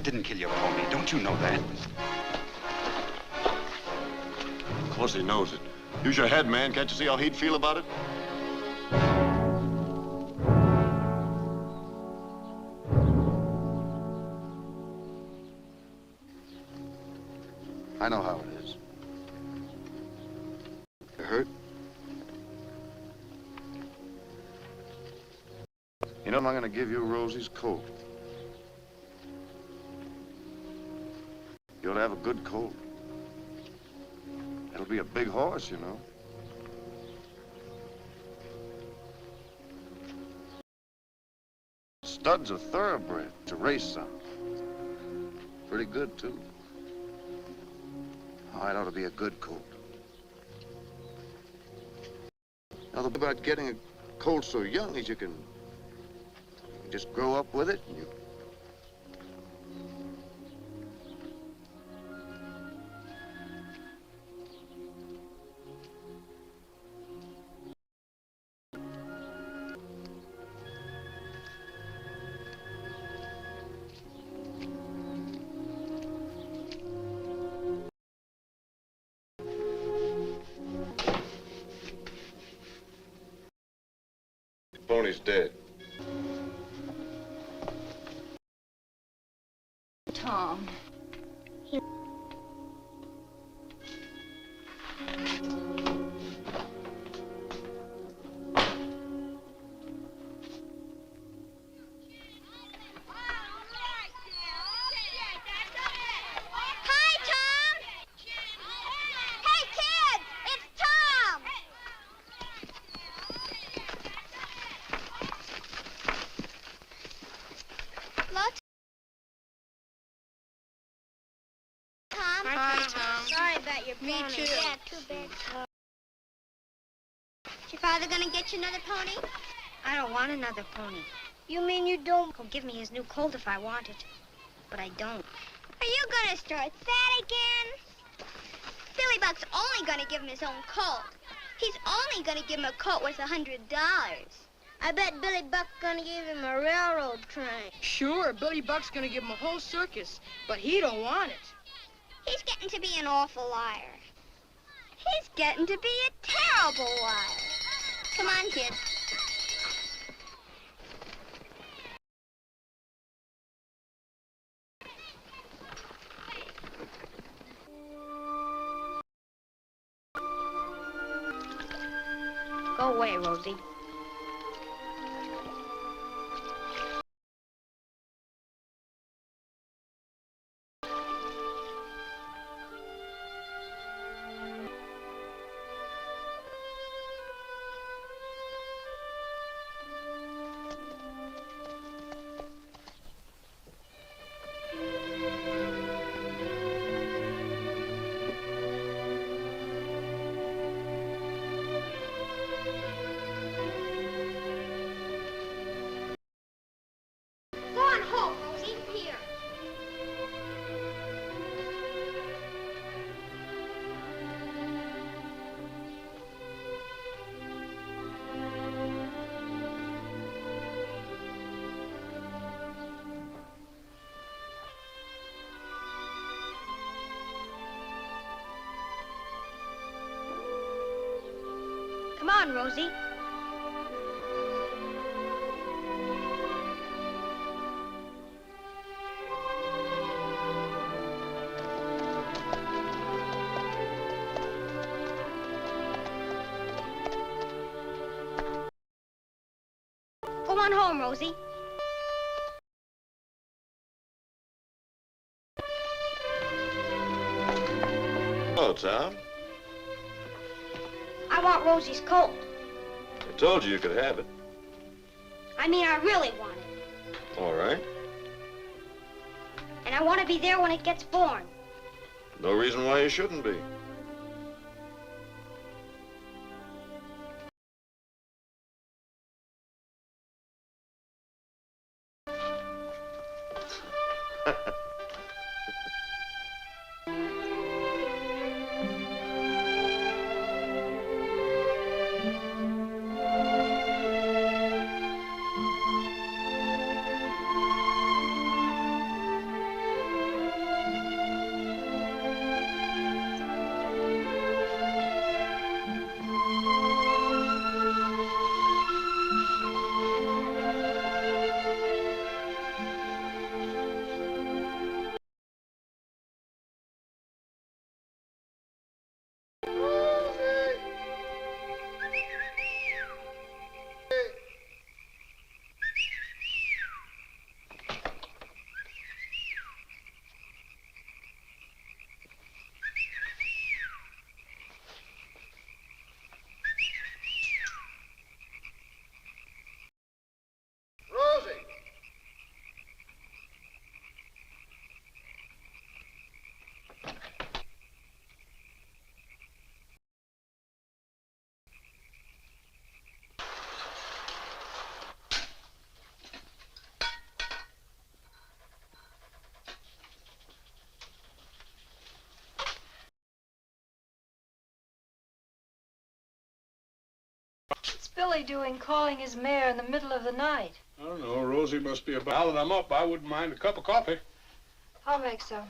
didn't kill your pony. Don't you know that? Of course he knows it. Use your head, man. Can't you see how he'd feel about it? I know how it is. You hurt? You know, I'm going to give you Rosie's colt. You ought to have a good colt. It'll be a big horse, you know. Stud's a thoroughbred. It's a race son. Pretty good, too. Oh, it ought to be a good colt. Now, the thing about getting a colt so young is you can just grow up with it and you... The pony's dead. Tom. Me too. Yeah, too bad. Is your father gonna get you another pony? I don't want another pony. You mean you don't? He'll give me his new colt if I want it. But I don't. Are you gonna start that again? Billy Buck's only gonna give him his own colt. He's only gonna give him a colt worth $100. I bet Billy Buck's gonna give him a railroad train. Sure, Billy Buck's gonna give him a whole circus, but he don't want it. He's getting to be an awful liar. He's getting to be a terrible liar. Come on, kid. Go away, Rosie. Come on, Rosie. Go on home, Rosie. Hello, Tom. I want Rosie's colt. I told you could have it. I mean, I really want it. All right. And I want to be there when it gets born. No reason why you shouldn't be. Billy doing calling his mare in the middle of the night? I don't know. Rosie must be about. Now that I'm up, I wouldn't mind a cup of coffee. I'll make some.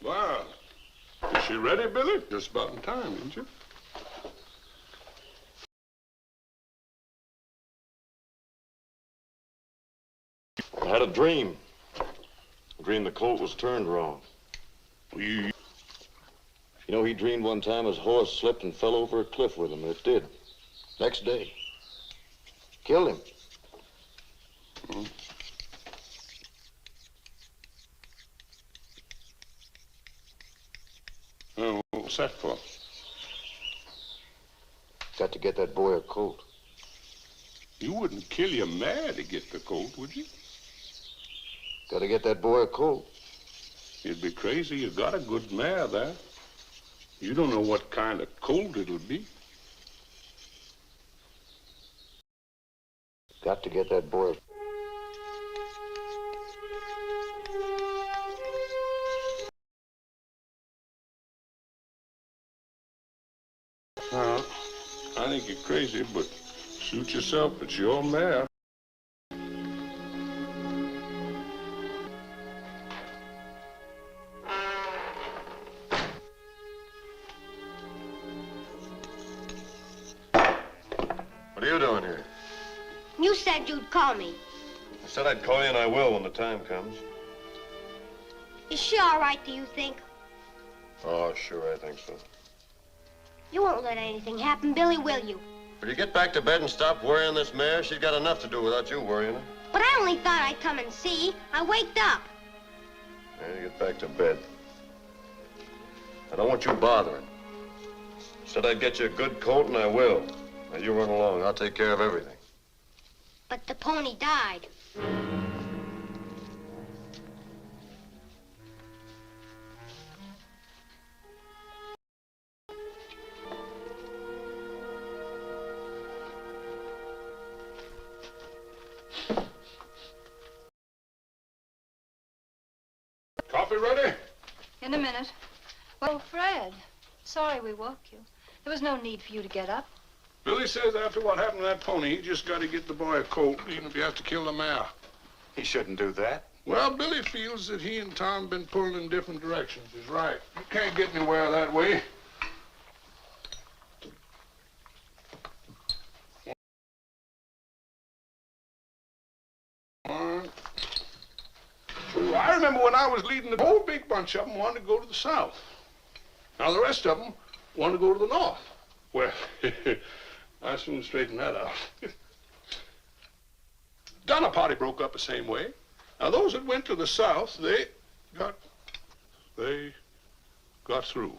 Well, is she ready, Billy? Just about in time, isn't you? I had a dream. I dreamed the colt was turned wrong. You know, he dreamed one time his horse slipped and fell over a cliff with him, and it did. Next day. Killed him. Oh, what's that for? Got to get that boy a colt. You wouldn't kill your mare to get the colt, would you? Got to get that boy a colt. You'd be crazy. You got a good mare there. You don't know what kind of colt it'll be. Got to get that boy. Well, I think you're crazy, but suit yourself. It's your mare. What are you doing here? You said you'd call me. I said I'd call you, and I will when the time comes. Is she all right, do you think? Oh, sure, I think so. You won't let anything happen, Billy, will you? Will you get back to bed and stop worrying this mare? She's got enough to do without you worrying her. But I only thought I'd come and see. I waked up. Yeah, get back to bed. I don't want you bothering. Said I'd get you a good colt, and I will. Now, you run along. I'll take care of everything. But the pony died. Coffee ready? In a minute. Well, Fred, sorry we woke you. There was no need for you to get up. Billy says after what happened to that pony, he just got to get the boy a colt, even if he has to kill the mare. He shouldn't do that. Well, Billy feels that he and Tom been pulling in different directions. He's right. You can't get anywhere that way. One, two. I remember when I was leading, the whole big bunch of them wanted to go to the south. Now, the rest of them wanted to go to the north. Well, I soon straightened that out. Donner Party broke up the same way. Now, those that went to the south, they got through.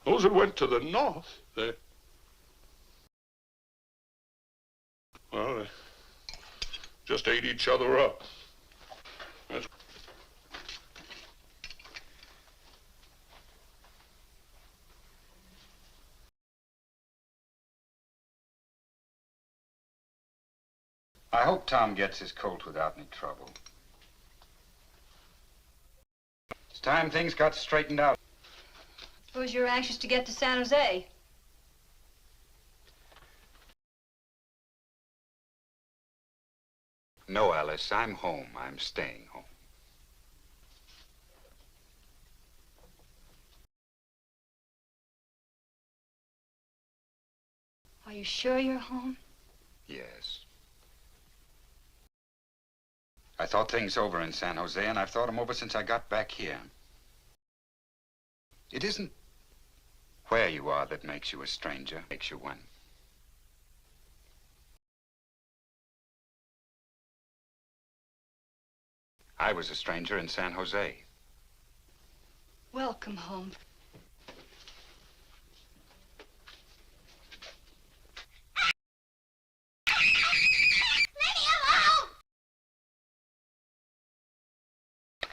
Those that went to the north, they just ate each other up. That's I hope Tom gets his colt without any trouble. It's time things got straightened out. Suppose you're anxious to get to San Jose. No, Alice, I'm home. I'm staying home. Are you sure you're home? Yes. I thought things over in San Jose, and I've thought them over since I got back here. It isn't where you are that makes you a stranger, makes you one. I was a stranger in San Jose. Welcome home.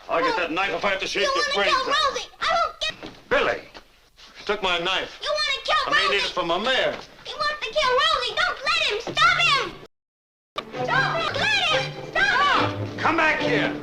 I'll get that knife if I have to shave You the want to brains kill out. Rosie? I won't get... Billy! Took my knife. You want to kill I may Rosie? need it for my mare. He wants to kill Rosie. Don't let him. Stop him. Stop him. Let him. Stop him. Come back here.